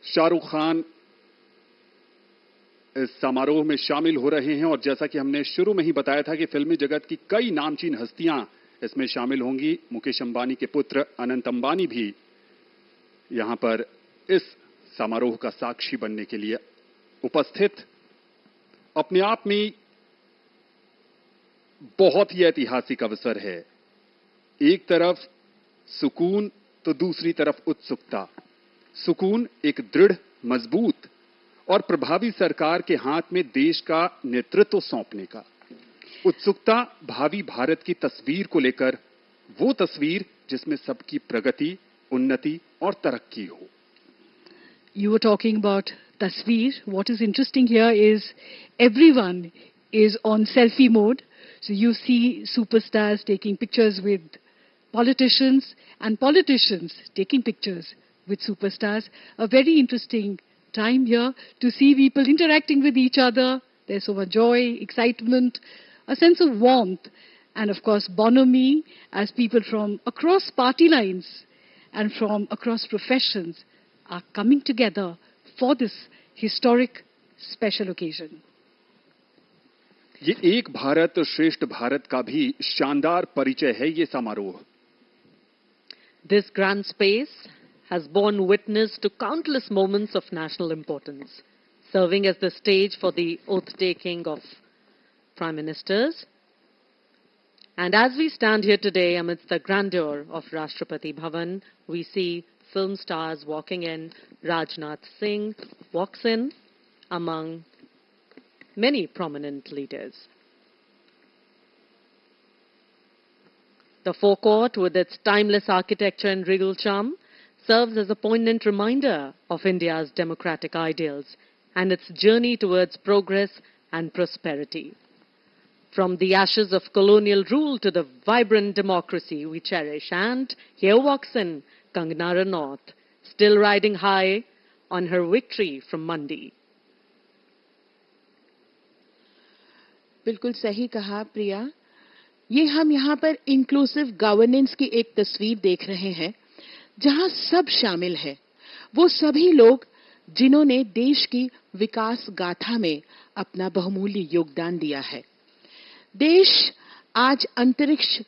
S3: शाहरुख खान इस समारोह में शामिल हो रहे हैं और जैसा कि हमने शुरू में ही बताया था कि फिल्मी जगत की कई नामचीन हस्तियां इसमें शामिल होंगी। मुकेश अंबानी के पुत्र अनंत अंबानी भी यहां पर इस समारोह का साक्षी बनने के लिए उपस्थित। अपने आप में बहुत ही ऐतिहासिक अवसर है। एक तरफ सुकून तो दूसरी तरफ उत्सुकता। सुकून एक दृढ़, मजबूत और प्रभावी सरकार के हाथ में देश का नेतृत्व सौंपने का। उत्सुकता भावी भारत की तस्वीर को लेकर, वो तस्वीर जिसमें सबकी प्रगति, उन्नति और तरक्की हो।
S2: You were talking about tasveer. What is interesting here is everyone is on selfie mode. So you see superstars taking pictures with politicians and politicians taking pictures with superstars. A very interesting time here to see people interacting with each other. There's so much joy, excitement, a sense of warmth, and of course bonhomie as people from across party lines and from across professions are coming together for this historic special occasion.
S3: ये एक भारत श्रेष्ठ भारत का भी शानदार परिचय है ये समारोह।
S4: This grand space has borne witness to countless moments of national importance, serving as the stage for the oath-taking of Prime Ministers. And as we stand here today amidst the grandeur of Rashtrapati Bhavan, we see film stars walking in. Rajnath Singh walks in among many prominent leaders. The forecourt, with its timeless architecture and regal charm, serves as a poignant reminder of India's democratic ideals and its journey towards progress and prosperity. From the ashes of colonial rule to the vibrant democracy we cherish. And here walks in Kangana Ranaut, still riding high on her victory from Mandi.
S5: बिल्कुल सही कहा प्रिया। ये हम यहाँ पर inclusive governance की एक तस्वीर देख रहे हैं जहां सब शामिल है, वो सभी लोग जिन्होंने देश की विकास गाथा में अपना बहुमूल्य योगदान दिया है। देश आज अंतरिक्ष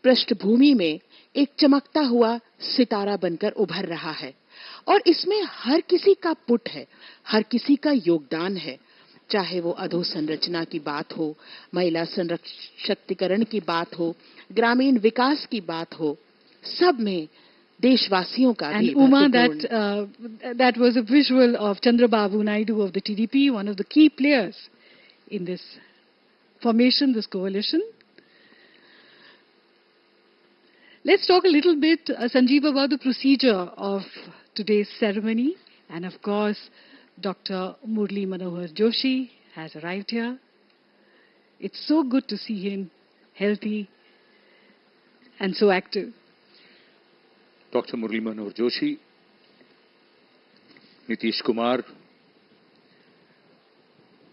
S5: पृष्ठभूमि में एक चमकता हुआ सितारा बनकर उभर रहा है और इसमें हर किसी का पुट है, हर किसी का योगदान है, चाहे वो अधोसंरचना की बात हो, महिला सशक्तिकरण की बात हो, ग्रामीण विकास की बात हो, सब में देशवासियों का भी।
S2: And Uma, that was a visual of Chandrababu Naidu of the TDP, one of the key players in this formation, this coalition. Let's talk a little bit, Sanjeev, about the procedure of today's ceremony. And of course, Dr. Murli Manohar Joshi has arrived here. It's so good to see him healthy and so active.
S1: Doctor Murli Manohar Joshi, Nitish Kumar,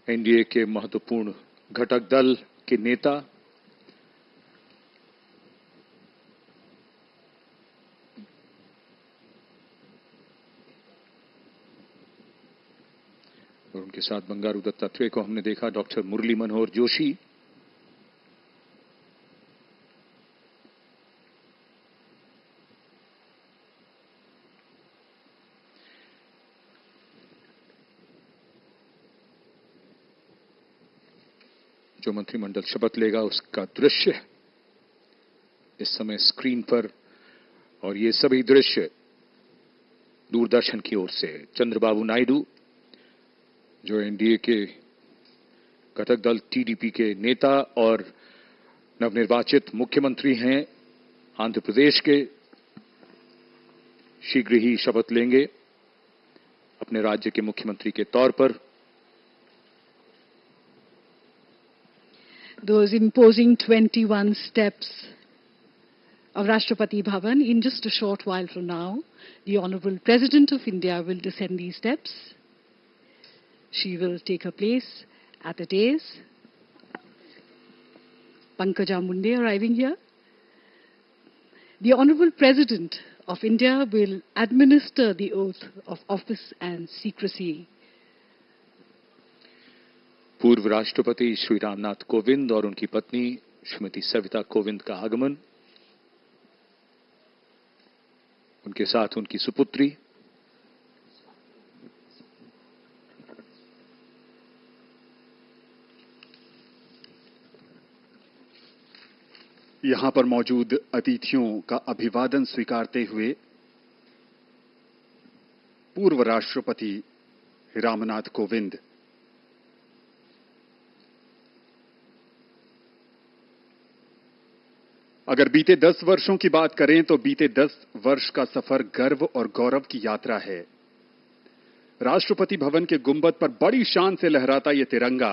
S1: NDA के महत्वपूर्ण घटक दल के नेता, और उनके साथ बंगारू दत्तात्रेय को हमने देखा। डॉक्टर मुरली मनोहर जोशी जो मंत्रिमंडल शपथ लेगा उसका दृश्य इस समय स्क्रीन पर, और ये सभी दृश्य दूरदर्शन की ओर से। चंद्रबाबू नायडू जो एनडीए के घटक दल टीडीपी के नेता और नवनिर्वाचित मुख्यमंत्री हैं आंध्र प्रदेश के, शीघ्र ही शपथ लेंगे अपने राज्य के मुख्यमंत्री के तौर पर।
S2: Those imposing 21 steps of Rashtrapati Bhavan. In just a short while from now, the Honorable President of India will descend these steps. She will take her place at the dais. Pankaja Munde arriving here. The Honorable President of India will administer the oath of office and secrecy.
S1: पूर्व राष्ट्रपति श्री रामनाथ कोविंद और उनकी पत्नी श्रीमती सविता कोविंद का आगमन, उनके साथ उनकी सुपुत्री।
S3: यहां पर मौजूद अतिथियों का अभिवादन स्वीकारते हुए पूर्व राष्ट्रपति रामनाथ कोविंद अगर बीते 10 वर्षों की बात करें तो बीते 10 वर्ष का सफर गर्व और गौरव की यात्रा है। राष्ट्रपति भवन के गुंबद पर बड़ी शान से लहराता यह तिरंगा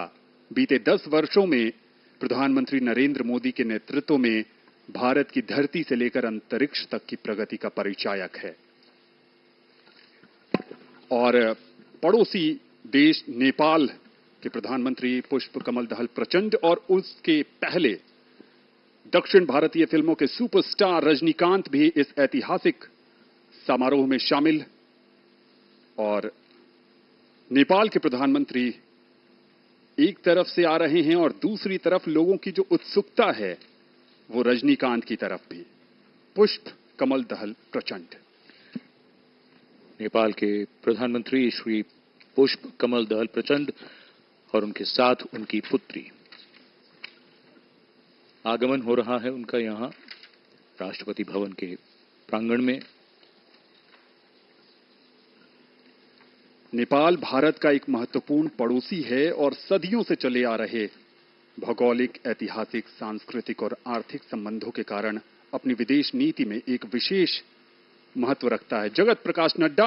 S3: बीते 10 वर्षों में प्रधानमंत्री नरेंद्र मोदी के नेतृत्व में भारत की धरती से लेकर अंतरिक्ष तक की प्रगति का परिचायक है। और पड़ोसी देश नेपाल के प्रधानमंत्री पुष्प कमल दहल प्रचंड और उसके पहले दक्षिण भारतीय फिल्मों के सुपरस्टार रजनीकांत भी इस ऐतिहासिक समारोह में शामिल। और नेपाल के प्रधानमंत्री एक तरफ से आ रहे हैं और दूसरी तरफ लोगों की जो उत्सुकता है वो रजनीकांत की तरफ भी। पुष्प कमल दहल प्रचंड।
S1: नेपाल के प्रधानमंत्री श्री पुष्प कमल दहल प्रचंड और उनके साथ उनकी पुत्री। आगमन हो रहा है उनका यहां राष्ट्रपति भवन के प्रांगण में।
S3: नेपाल भारत का एक महत्वपूर्ण पड़ोसी है और सदियों से चले आ रहे भौगोलिक, ऐतिहासिक, सांस्कृतिक और आर्थिक संबंधों के कारण अपनी विदेश नीति में एक विशेष महत्व रखता है। जगत प्रकाश नड्डा,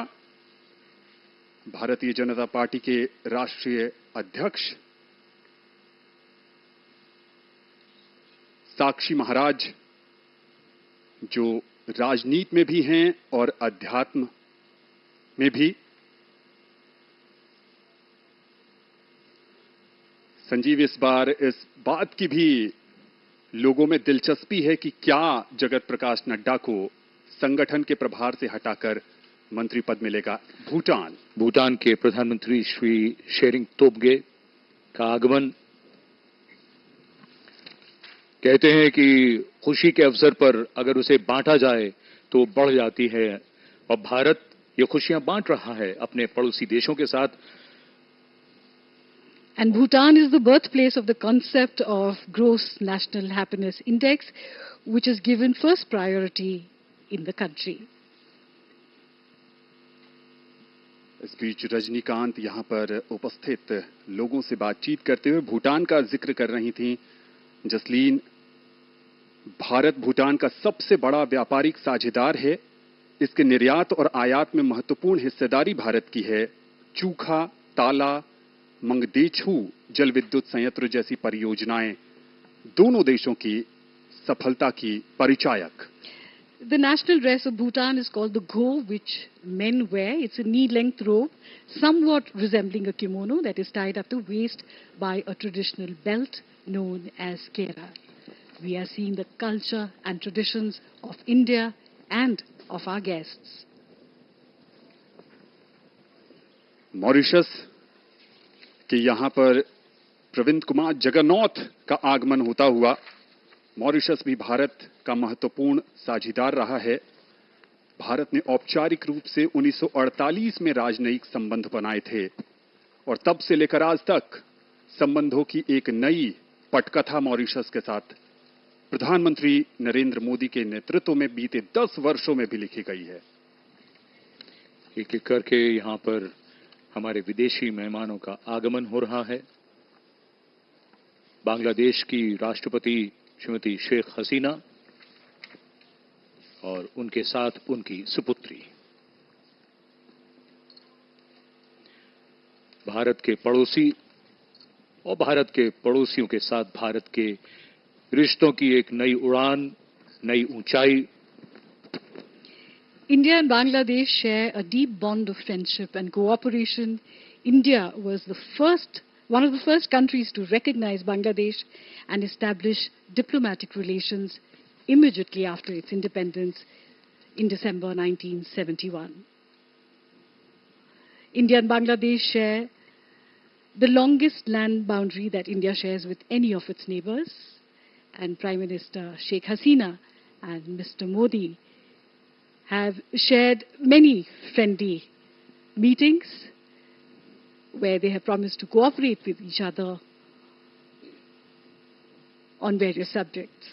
S3: भारतीय जनता पार्टी के राष्ट्रीय अध्यक्ष, साक्षी महाराज जो राजनीति में भी हैं और अध्यात्म में भी। संजीव, इस बार इस बात की भी लोगों में दिलचस्पी है कि क्या जगत प्रकाश नड्डा को संगठन के प्रभार से हटाकर मंत्री पद मिलेगा।
S1: भूटान के प्रधानमंत्री श्री शेरिंग तोब्गे का आगमन, कहते हैं कि खुशी के अवसर पर अगर उसे बांटा जाए तो बढ़ जाती है, और भारत ये खुशियां बांट रहा है अपने पड़ोसी देशों के साथ।
S2: And Bhutan is the birthplace of the concept of Gross National Happiness Index, which is given first priority in the country.
S3: इस बीच रजनीकांत यहां पर उपस्थित लोगों से बातचीत करते हुए भूटान का जिक्र कर रही थीं। जसलीन, भारत भूटान का सबसे बड़ा व्यापारिक साझेदार है। इसके निर्यात और आयात में महत्वपूर्ण हिस्सेदारी भारत की है। चूखा, ताला, मंगदेछू जल विद्युत संयंत्र जैसी परियोजनाएं दोनों देशों की सफलता की परिचायक।
S2: The national dress of Bhutan is called the go, which men wear. It's a knee-length robe, somewhat resembling a kimono that is tied at the waist by a traditional belt known as kera. We are seeing the culture and traditions of India and of our guests.
S3: Mauritius कि यहां पर प्रविंद कुमार जगन्नाथ का आगमन होता हुआ। Mauritius भी भारत का महत्वपूर्ण साझेदार रहा है। भारत ने औपचारिक रूप से 1948 में राजनयिक संबंध बनाए थे और तब से लेकर आज तक संबंधों की एक नई पटकथा मॉरिशस के साथ प्रधानमंत्री नरेंद्र मोदी के नेतृत्व में बीते 10 वर्षों में भी लिखी गई है।
S1: एक एक करके यहां पर हमारे विदेशी मेहमानों का आगमन हो रहा है। बांग्लादेश की राष्ट्रपति श्रीमती शेख हसीना और उनके साथ उनकी सुपुत्री। भारत के पड़ोसी और भारत के पड़ोसियों के साथ भारत के रिश्तों की एक नई उड़ान, नई ऊंचाई।
S2: India and Bangladesh share a deep bond of friendship and cooperation. India was one of the first countries to recognize Bangladesh and establish diplomatic relations immediately after its independence in December 1971. India and Bangladesh share the longest land boundary that India shares with any of its neighbors, and Prime Minister Sheikh Hasina and Mr. Modi have shared many friendly meetings where they have promised to cooperate with each other on various subjects.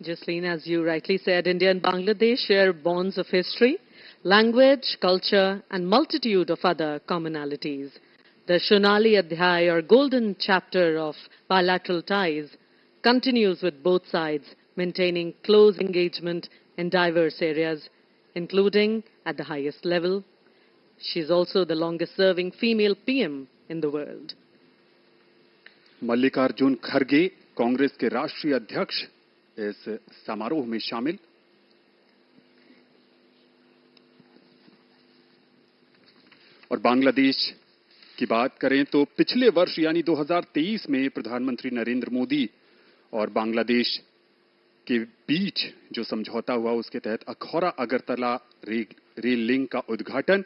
S4: Jasleen, as you rightly said, India and Bangladesh share bonds of history, language, culture, and multitude of other commonalities. The Shonali Adhyay, or golden chapter of bilateral ties, continues with both sides maintaining close engagement in diverse areas, including at the highest level. She's also the longest-serving female PM in the world.
S3: Mallikarjun खड़गे, कांग्रेस के राष्ट्रीय अध्यक्ष, इस समारोह में शामिल। और बांग्लादेश की बात करें तो पिछले वर्ष यानी 2023 में प्रधानमंत्री नरेंद्र मोदी और बांग्लादेश के बीच जो समझौता हुआ उसके तहत अखौरा अगरतला रेल लिंक का उद्घाटन,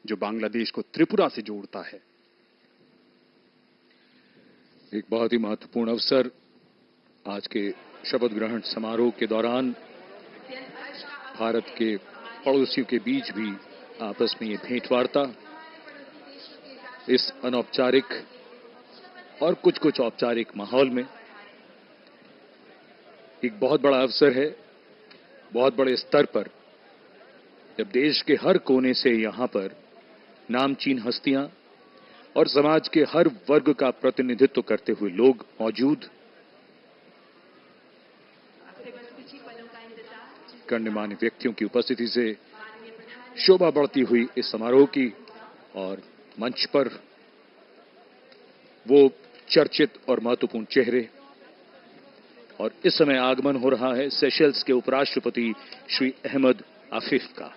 S3: जो बांग्लादेश को त्रिपुरा से जोड़ता है।
S1: एक बहुत ही महत्वपूर्ण अवसर आज के शपथ ग्रहण समारोह के दौरान भारत के पड़ोसियों के बीच भी आपस में ये भेंटवार्ता, इस अनौपचारिक और कुछ औपचारिक माहौल में एक बहुत बड़ा अवसर है। बहुत बड़े स्तर पर जब देश के हर कोने से यहां पर नामचीन हस्तियां और समाज के हर वर्ग का प्रतिनिधित्व करते हुए लोग मौजूद, गण्यमान्य व्यक्तियों की उपस्थिति से शोभा बढ़ती हुई इस समारोह की, और मंच पर वो चर्चित और महत्वपूर्ण चेहरे और इस समय आगमन हो रहा है सेशल्स के उपराष्ट्रपति श्री अहमद आफिफ का।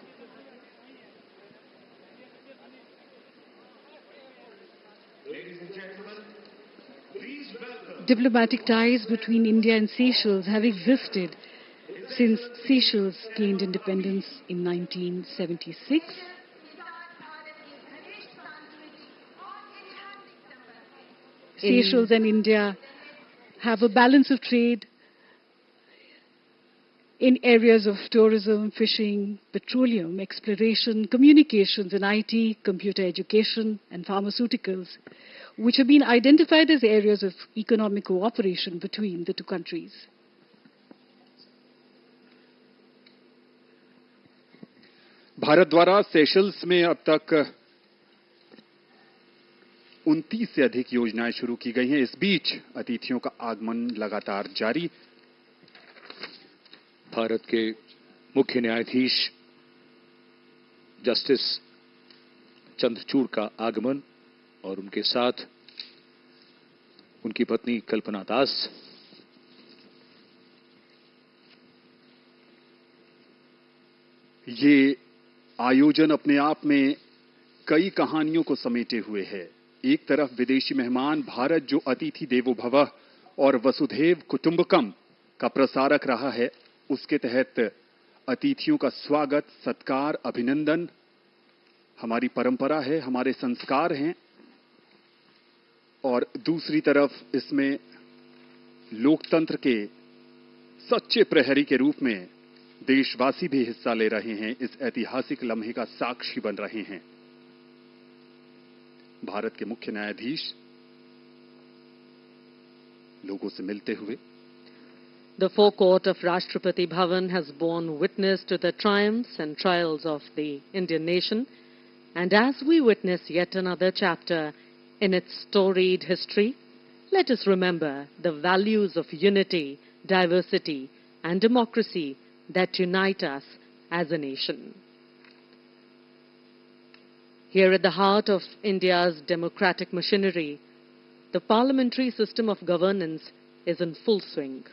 S2: Diplomatic ties between India and Seychelles have existed since Seychelles gained independence in 1976. Seychelles and India have a balance of trade in areas of tourism, fishing, petroleum, exploration, communications and IT, computer education and pharmaceuticals, which have been identified as areas of economic cooperation between the two countries.
S3: Bharat द्वारा Seychelles में अब तक 29 से अधिक योजनाएं शुरू की गई हैं। इस बीच अतिथियों का आगमन लगातार जारी।
S1: भारत के मुख्य न्यायाधीश जस्टिस चंद्रचूड़ का आगमन और उनके साथ उनकी पत्नी कल्पना दास।
S3: ये आयोजन अपने आप में कई कहानियों को समेटे हुए है। एक तरफ विदेशी मेहमान भारत जो अतिथि देवो भवः और वसुधैव कुटुंबकम का प्रसारक रहा है, उसके तहत अतिथियों का स्वागत, सत्कार, अभिनंदन हमारी परंपरा है, हमारे संस्कार हैं। और दूसरी तरफ इसमें लोकतंत्र के सच्चे प्रहरी के रूप में देशवासी भी हिस्सा ले रहे हैं, इस ऐतिहासिक लम्हे का साक्षी बन रहे हैं। भारत के मुख्य न्यायाधीश लोगों से मिलते हुए।
S4: The forecourt of Rashtrapati Bhavan has borne witness to the triumphs and trials of the Indian nation, and as we witness yet another chapter in its storied history, let us remember the values of unity, diversity, and democracy that unite us as a nation. Here at the heart of India's democratic machinery, the parliamentary system of governance is in full swing.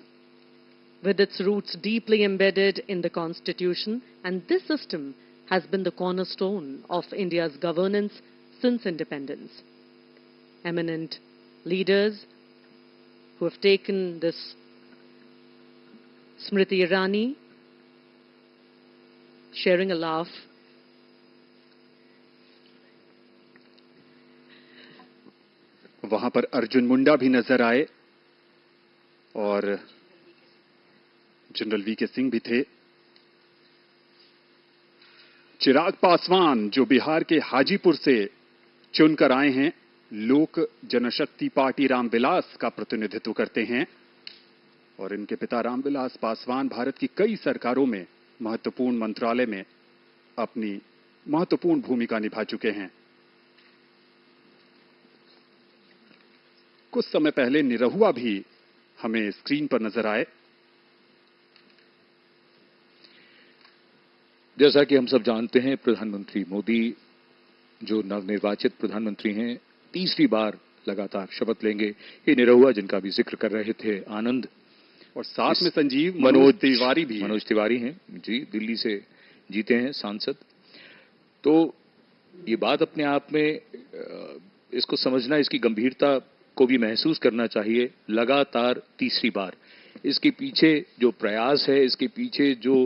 S4: With its roots deeply embedded in the Constitution, and this system has been the cornerstone of India's governance since independence. Eminent leaders who have taken this Smriti Irani sharing a laugh.
S3: वहां पर अर्जुन मुंडा भी नजर आए और general VK Singh भी थे। चिराग पासवान जो बिहार के हाजीपुर से चुनकर आए हैं, लोक जनशक्ति पार्टी रामविलास का प्रतिनिधित्व करते हैं और इनके पिता रामविलास पासवान भारत की कई सरकारों में महत्वपूर्ण मंत्रालय में अपनी महत्वपूर्ण भूमिका निभा चुके हैं। कुछ समय पहले निरहुआ भी हमें स्क्रीन पर नजर आए।
S1: जैसा कि हम सब जानते हैं, प्रधानमंत्री मोदी जो नवनिर्वाचित प्रधानमंत्री हैं, तीसरी बार लगातार शपथ लेंगे। ये निरहुआ जिनका भी जिक्र कर रहे थे, आनंद, और साथ में संजीव मनोज तिवारी हैं जी, दिल्ली से जीते हैं सांसद। तो ये बात अपने आप में इसको समझना, इसकी गंभीरता को भी महसूस करना चाहिए। लगातार तीसरी बार इसके पीछे जो प्रयास है, इसके पीछे जो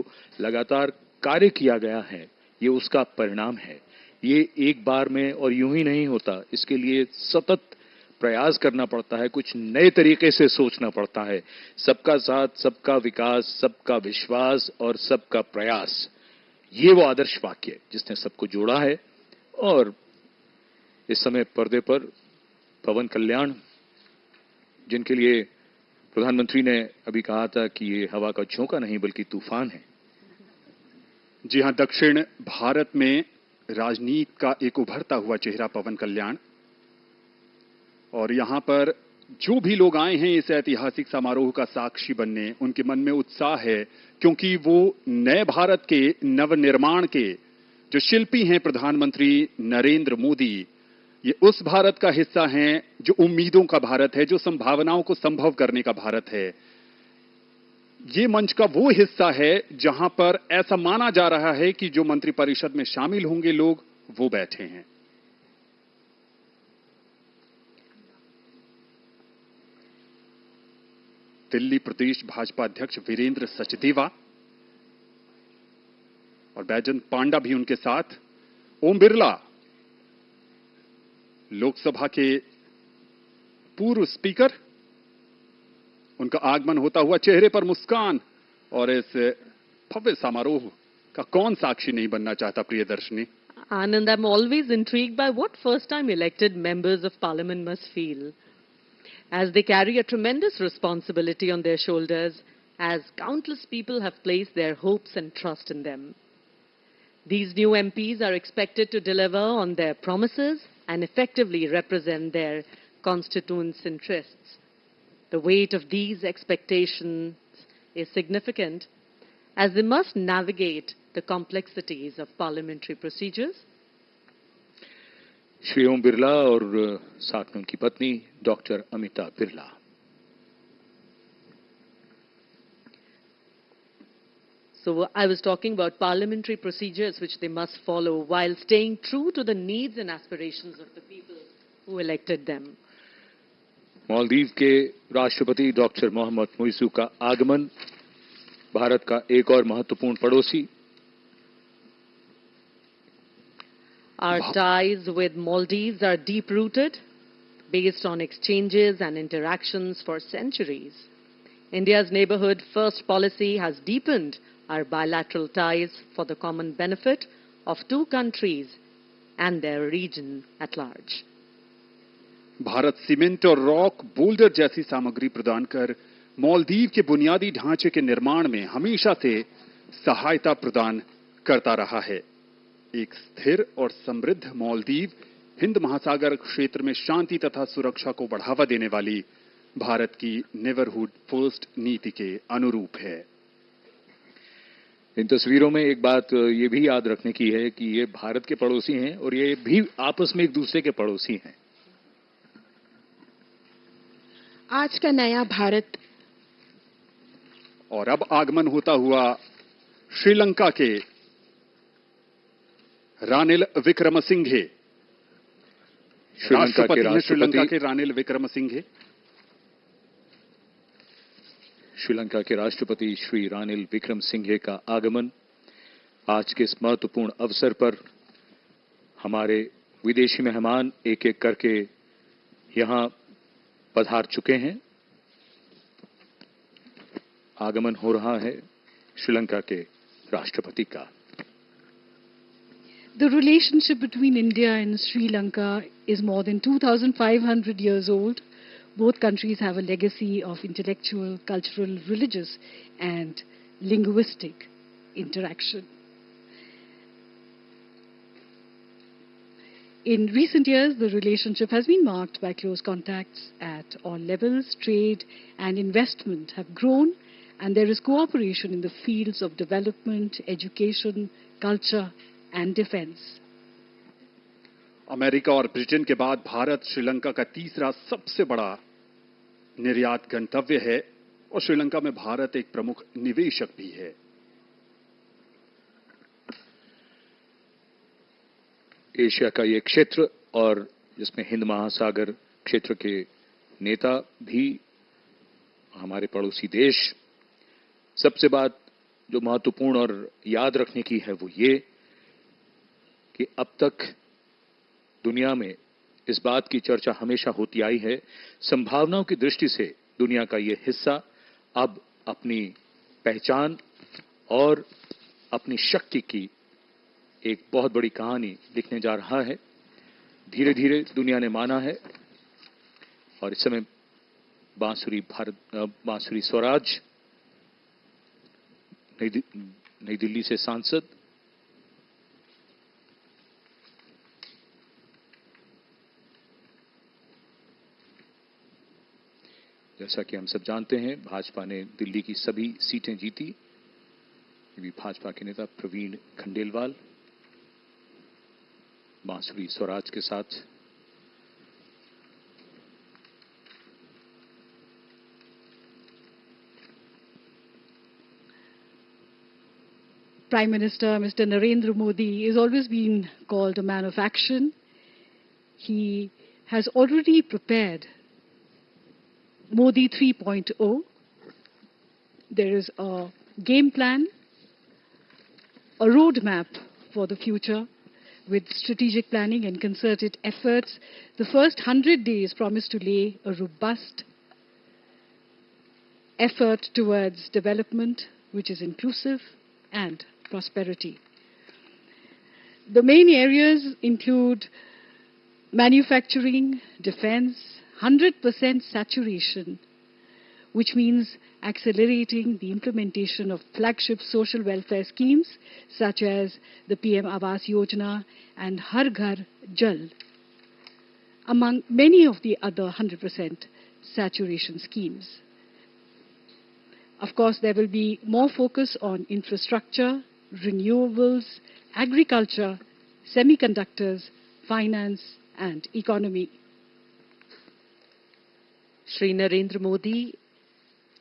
S1: लगातार कार्य किया गया है, ये उसका परिणाम है। ये एक बार में और यूं ही नहीं होता, इसके लिए सतत प्रयास करना पड़ता है, कुछ नए तरीके से सोचना पड़ता है। सबका साथ, सबका विकास, सबका विश्वास और सबका प्रयास, ये वो आदर्श वाक्य जिसने सबको जोड़ा है। और इस समय पर्दे पर पवन कल्याण, जिनके लिए प्रधानमंत्री ने अभी कहा था कि ये हवा का झोंका नहीं बल्कि तूफान है।
S3: जी हां, दक्षिण भारत में राजनीति का एक उभरता हुआ चेहरा पवन कल्याण। और यहां पर जो भी लोग आए हैं इस ऐतिहासिक समारोह का साक्षी बनने, उनके मन में उत्साह है, क्योंकि वो नए भारत के नवनिर्माण के जो शिल्पी हैं प्रधानमंत्री नरेंद्र मोदी, ये उस भारत का हिस्सा हैं जो उम्मीदों का भारत है, जो संभावनाओं को संभव करने का भारत है। ये मंच का वो हिस्सा है जहां पर ऐसा माना जा रहा है कि जो मंत्रिपरिषद में शामिल होंगे लोग वो बैठे हैं। दिल्ली प्रदेश भाजपा अध्यक्ष वीरेंद्र सचदेवा और बैजंत पांडा भी उनके साथ। ओम बिरला, लोकसभा के पूर्व स्पीकर, उनका आगमन होता हुआ, चेहरे पर मुस्कान, और इस भव्य समारोह का कौन साक्षी नहीं बनना चाहता Priyadarshini?
S4: Anand, I'm always intrigued by what first-time elected members of parliament must feel, as they carry a tremendous responsibility on their shoulders, as countless people have placed their hopes and trust in them. These new MPs are expected to deliver on their promises and effectively represent their constituents' interests. The weight of these expectations is significant, as they must navigate the complexities of parliamentary procedures.
S1: Shri Om Birla और साथ में उनकी पत्नी doctor Amita Birla.
S4: So I was talking about parliamentary procedures which they must follow while staying true to the needs and aspirations of the people who elected them.
S1: Maldives के राष्ट्रपति doctor Mohammad Muizzu का आगमन, भारत का एक और महत्वपूर्ण पड़ोसी।
S4: Our ties with Maldives are deep-rooted, based on exchanges and interactions for centuries. India's neighborhood first policy has deepened our bilateral ties for the common benefit of two countries and their region at large.
S3: Bharat cement और rock boulder जैसी सामग्री प्रदान कर मालदीव के बुनियादी ढांचे के निर्माण में हमेशा से सहायता प्रदान करता रहा है। एक स्थिर और समृद्ध मालदीव हिंद महासागर क्षेत्र में शांति तथा सुरक्षा को बढ़ावा देने वाली भारत की नेबरहुड फर्स्ट नीति के अनुरूप है।
S1: इन तस्वीरों में एक बात ये भी याद रखने की है कि ये भारत के पड़ोसी हैं और ये भी आपस में एक दूसरे के पड़ोसी हैं।
S5: आज का नया भारत।
S3: और अब आगमन होता हुआ श्रीलंका के रानिल विक्रमसिंघे। राष्ट्रपति हैं श्रीलंका के रानिल विक्रमसिंघे।
S1: श्रीलंका के राष्ट्रपति श्री रानिल विक्रमसिंघे का आगमन आज के इस महत्वपूर्ण अवसर पर हमारे विदेशी मेहमान एक एक करके यहां पधार चुके हैं। आगमन हो रहा है श्रीलंका के राष्ट्रपति का।
S2: The relationship between India and Sri Lanka is more than 2,500 years old. Both countries have a legacy of intellectual, cultural, religious, and linguistic interaction. In recent years, the relationship has been marked by close contacts at all levels. Trade and investment have grown, and there is cooperation in the fields of development, education, culture, and defense.
S3: America और Britain के बाद भारत श्रीलंका का तीसरा सबसे बड़ा निर्यात गंतव्य है और श्रीलंका में भारत एक प्रमुख निवेशक भी है।
S1: एशिया का ये क्षेत्र और जिसमें हिंद महासागर क्षेत्र के नेता भी हमारे पड़ोसी देश। सबसे बात जो महत्वपूर्ण और याद रखने की है वो ये कि अब तक दुनिया में इस बात की चर्चा हमेशा होती आई है, संभावनाओं की दृष्टि से दुनिया का ये हिस्सा अब अपनी पहचान और अपनी शक्ति की एक बहुत बड़ी कहानी लिखने जा रहा है। धीरे धीरे दुनिया ने माना है और इस समय बांसुरी स्वराज नई दिल्ली से सांसद जैसा कि हम सब जानते हैं, भाजपा ने दिल्ली की सभी सीटें जीती। ये भी भाजपा के नेता प्रवीण खंडेलवाल बांसुरी स्वराज के साथ
S2: Prime Minister Mr. Narendra Modi has always been called a man of action. He has already prepared Modi 3.0. There is a game plan, a roadmap for the future with strategic planning and concerted efforts. The first 100 days promise to lay a robust effort towards development, which is inclusive and prosperity. The main areas include manufacturing, defense, 100% saturation, which means accelerating the implementation of flagship social welfare schemes such as the PM Awas Yojana and Har Ghar Jal, among many of the other 100% saturation schemes. Of course, there will be more focus on infrastructure, renewables, agriculture, semiconductors, finance, and economy.
S4: Shri Narendra Modi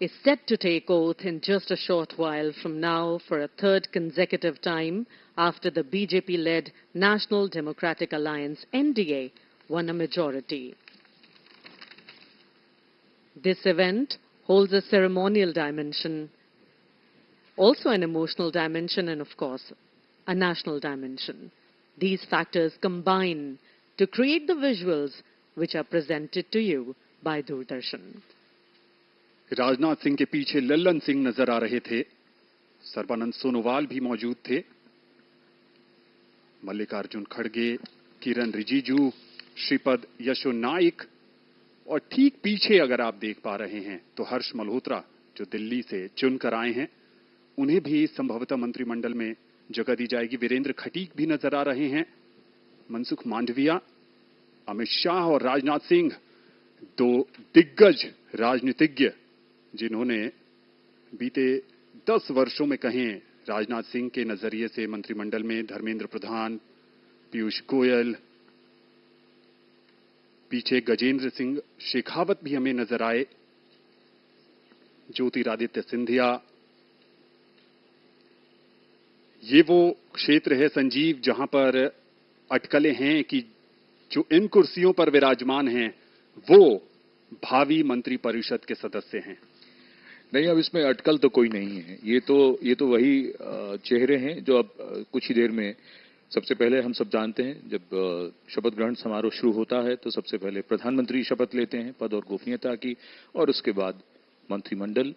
S4: is set to take oath in just a short while from now for a third consecutive time after the BJP-led National Democratic Alliance (NDA) won a majority. This event holds a ceremonial dimension, also an emotional dimension, and of course, a national dimension. These factors combine to create the visuals which are presented to you by Doordarshan.
S3: Rajnath Singh के पीछे लल्लन सिंह नजर आ रहे थे, सर्बानंद सोनोवाल भी मौजूद थे, मल्लिकार्जुन खड़गे, किरण रिजिजू, श्रीपद यशो नाइक, और ठीक पीछे अगर आप देख पा रहे हैं तो हर्ष मल्होत्रा जो दिल्ली से चुनकर आए हैं, उन्हें भी संभवतः मंत्रिमंडल में जगह दी जाएगी। वीरेंद्र खटीक भी नजर आ रहे हैं, मनसुख मांडविया, अमित शाह और राजनाथ सिंह, दो दिग्गज राजनीतिज्ञ जिन्होंने बीते 10 वर्षों में कहें राजनाथ सिंह के नजरिए से मंत्रिमंडल में धर्मेंद्र प्रधान, पीयूष गोयल, पीछे गजेंद्र सिंह शेखावत भी हमें नजर आए, ज्योतिरादित्य सिंधिया। ये वो क्षेत्र है संजीव जहां पर अटकलें हैं कि जो इन कुर्सियों पर विराजमान हैं वो भावी मंत्री परिषद के सदस्य हैं।
S1: नहीं, अब इसमें अटकल तो कोई नहीं है। ये तो वही चेहरे हैं जो अब कुछ ही देर में, सबसे पहले हम सब जानते हैं जब शपथ ग्रहण समारोह शुरू होता है तो सबसे पहले प्रधानमंत्री शपथ लेते हैं पद और गोपनीयता की, और उसके बाद मंत्रिमंडल,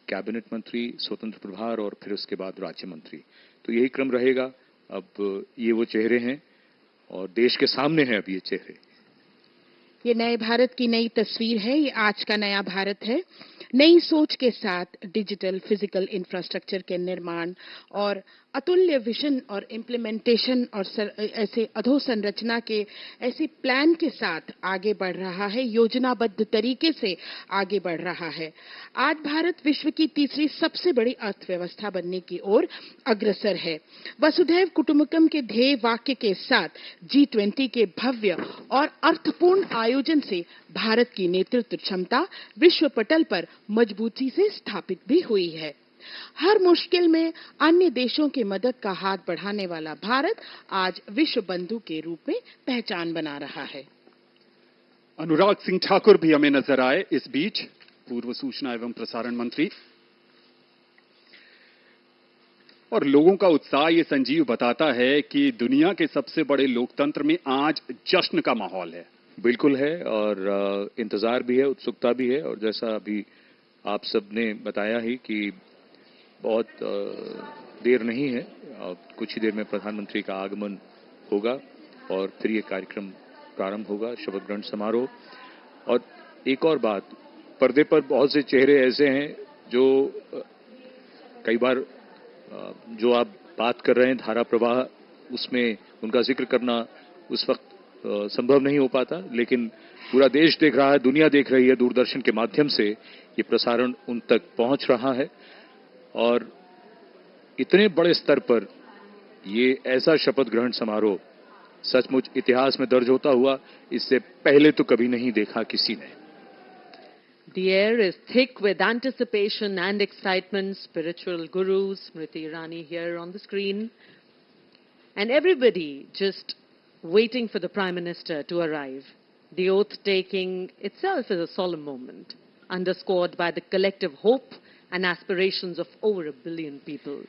S1: कैबिनेट मंत्री, स्वतंत्र प्रभार और फिर उसके बाद राज्य मंत्री। तो यही क्रम रहेगा। अब ये वो चेहरे हैं और देश के सामने हैं अब ये चेहरे।
S5: ये नए भारत की नई तस्वीर है, ये आज का नया भारत है। नई सोच के साथ डिजिटल फिजिकल इंफ्रास्ट्रक्चर के निर्माण और अतुल्य विजन और इम्प्लीमेंटेशन और ऐसे अधोसंरचना के ऐसे प्लान के साथ आगे बढ़ रहा है, योजनाबद्ध तरीके से आगे बढ़ रहा है। आज भारत विश्व की तीसरी सबसे बड़ी अर्थव्यवस्था बनने की ओर अग्रसर है। वसुधैव कुटुंबकम के ध्येय वाक्य के साथ G20 के भव्य और अर्थपूर्ण आयोजन से भारत की नेतृत्व क्षमता विश्व पटल पर मजबूती से स्थापित भी हुई है। हर मुश्किल में अन्य देशों की मदद का हाथ बढ़ाने वाला भारत आज विश्व बंधु के रूप में पहचान बना रहा है।
S3: अनुराग सिंह ठाकुर भी हमें नजर आए इस बीच, पूर्व सूचना एवं प्रसारण मंत्री। और लोगों का उत्साह ये संजीव बताता है कि दुनिया के सबसे बड़े लोकतंत्र में आज जश्न का माहौल है।
S1: बिल्कुल है, और इंतजार भी है, उत्सुकता भी है। और जैसा अभी आप सबने बताया ही कि बहुत देर नहीं है, कुछ ही देर में प्रधानमंत्री का आगमन होगा और फिर ये कार्यक्रम प्रारंभ होगा, शपथ ग्रहण समारोह। और एक और बात, पर्दे पर बहुत से चेहरे ऐसे हैं जो कई बार जो आप बात कर रहे हैं धारा प्रवाह, उसमें उनका जिक्र करना उस वक्त संभव नहीं हो पाता, लेकिन पूरा देश देख रहा है, दुनिया देख रही है, दूरदर्शन के माध्यम से ये प्रसारण उन तक पहुंच रहा है। और इतने बड़े स्तर पर ये ऐसा शपथ ग्रहण समारोह सचमुच इतिहास में दर्ज होता हुआ इससे पहले तो कभी नहीं देखा किसी ने।
S4: The air is thick with anticipation and excitement. Spiritual gurus, Smriti Irani here on the screen, and everybody just waiting for the Prime Minister to arrive. The oath-taking itself is a solemn moment, underscored by the collective hope and aspirations of over 1 billion people.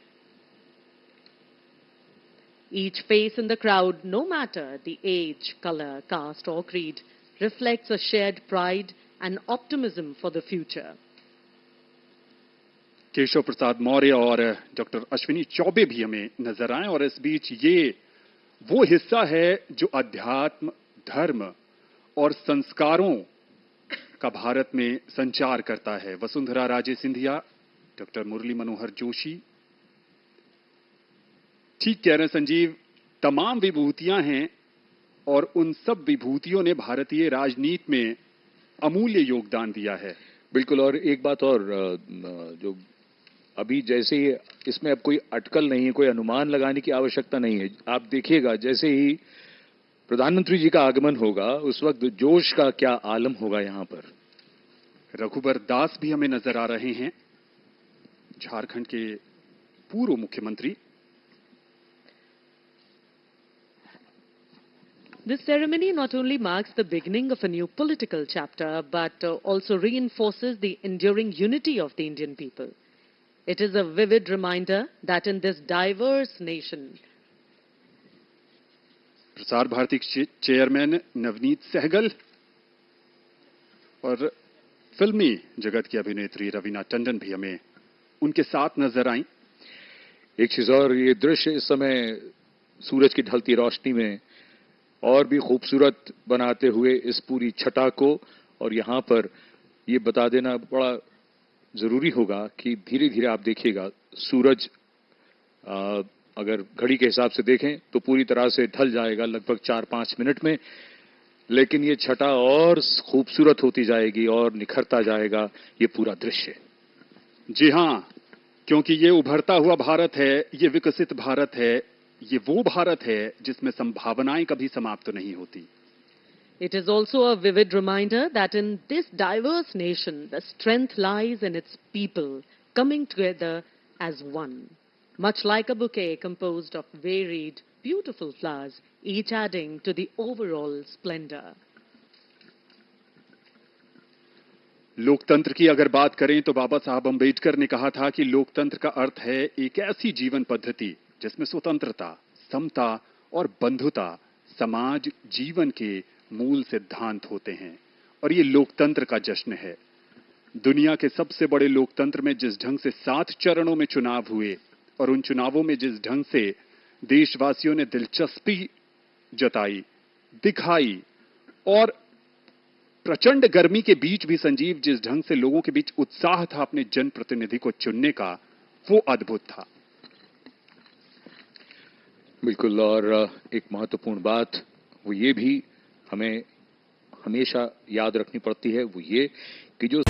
S4: Each face in the crowd, no matter the age, color, caste or creed, reflects a shared pride and optimism for the future.
S3: Keshav Prasad Maurya और doctor Ashwini Choubey भी हमें नजर आए, और इस बीच ये वो हिस्सा है जो अध्यात्म, धर्म और संस्कारों का भारत में संचार करता है। वसुंधरा राजे सिंधिया, डॉक्टर मुरली मनोहर जोशी, ठीक कह रहे हैं संजीव, तमाम विभूतियां हैं और उन सब विभूतियों ने भारतीय राजनीति में अमूल्य योगदान दिया है।
S1: बिल्कुल। और एक बात और, जो अभी जैसे ही इसमें अब कोई अटकल नहीं है, कोई अनुमान लगाने की आवश्यकता नहीं है। आप देखिएगा जैसे ही प्रधानमंत्री जी का आगमन होगा उस वक्त जोश का क्या आलम होगा यहां पर।
S3: रघुबर दास भी हमें नजर आ रहे हैं, झारखंड के पूर्व मुख्यमंत्री।
S4: This ceremony not only marks the beginning of a new political chapter, but also reinforces the enduring unity of the Indian people. It is a vivid reminder that in this diverse nation,
S3: Prasar Bharati chairman Navneet Sehgal और फिल्मी जगत की अभिनेत्री रवीना टंडन भी हमें उनके साथ नजर आई।
S1: एक चीज और, ये दृश्य इस समय सूरज की ढलती रोशनी में और भी खूबसूरत बनाते हुए इस पूरी छटा को, और यहां पर ये बता देना बड़ा जरूरी होगा कि धीरे धीरे आप देखिएगा सूरज अगर घड़ी के हिसाब से देखें तो पूरी तरह से ढल जाएगा लगभग 4-5 मिनट में, लेकिन ये छटा और खूबसूरत होती जाएगी और निखरता जाएगा ये पूरा दृश्य।
S3: जी हां, क्योंकि ये उभरता हुआ भारत है, ये विकसित भारत है, ये वो भारत है जिसमें संभावनाएं कभी समाप्त नहीं होती।
S4: it is also a vivid reminder that in this diverse nation, the strength lies in its people coming together as one. Much like a bouquet composed of varied, beautiful flowers, each adding to the overall splendor.
S3: लोकतंत्र की अगर बात करें तो बाबा साहब अंबेडकर ने कहा था कि लोकतंत्र का अर्थ है एक ऐसी जीवन पद्धति जिसमें स्वतंत्रता, समता और बंधुता समाज जीवन के मूल सिद्धांत होते हैं, और ये लोकतंत्र का जश्न है। दुनिया के सबसे बड़े लोकतंत्र में जिस ढंग से 7 चरणों में चुनाव हुए और उन चुनावों में जिस ढंग से देशवासियों ने दिलचस्पी जताई, दिखाई, और प्रचंड गर्मी के बीच भी संजीव जिस ढंग से लोगों के बीच उत्साह था अपने जनप्रतिनिधि को चुनने का, वो अद्भुत था।
S1: बिल्कुल। और एक महत्वपूर्ण बात वो ये भी हमें हमेशा याद रखनी पड़ती है, वो ये कि जो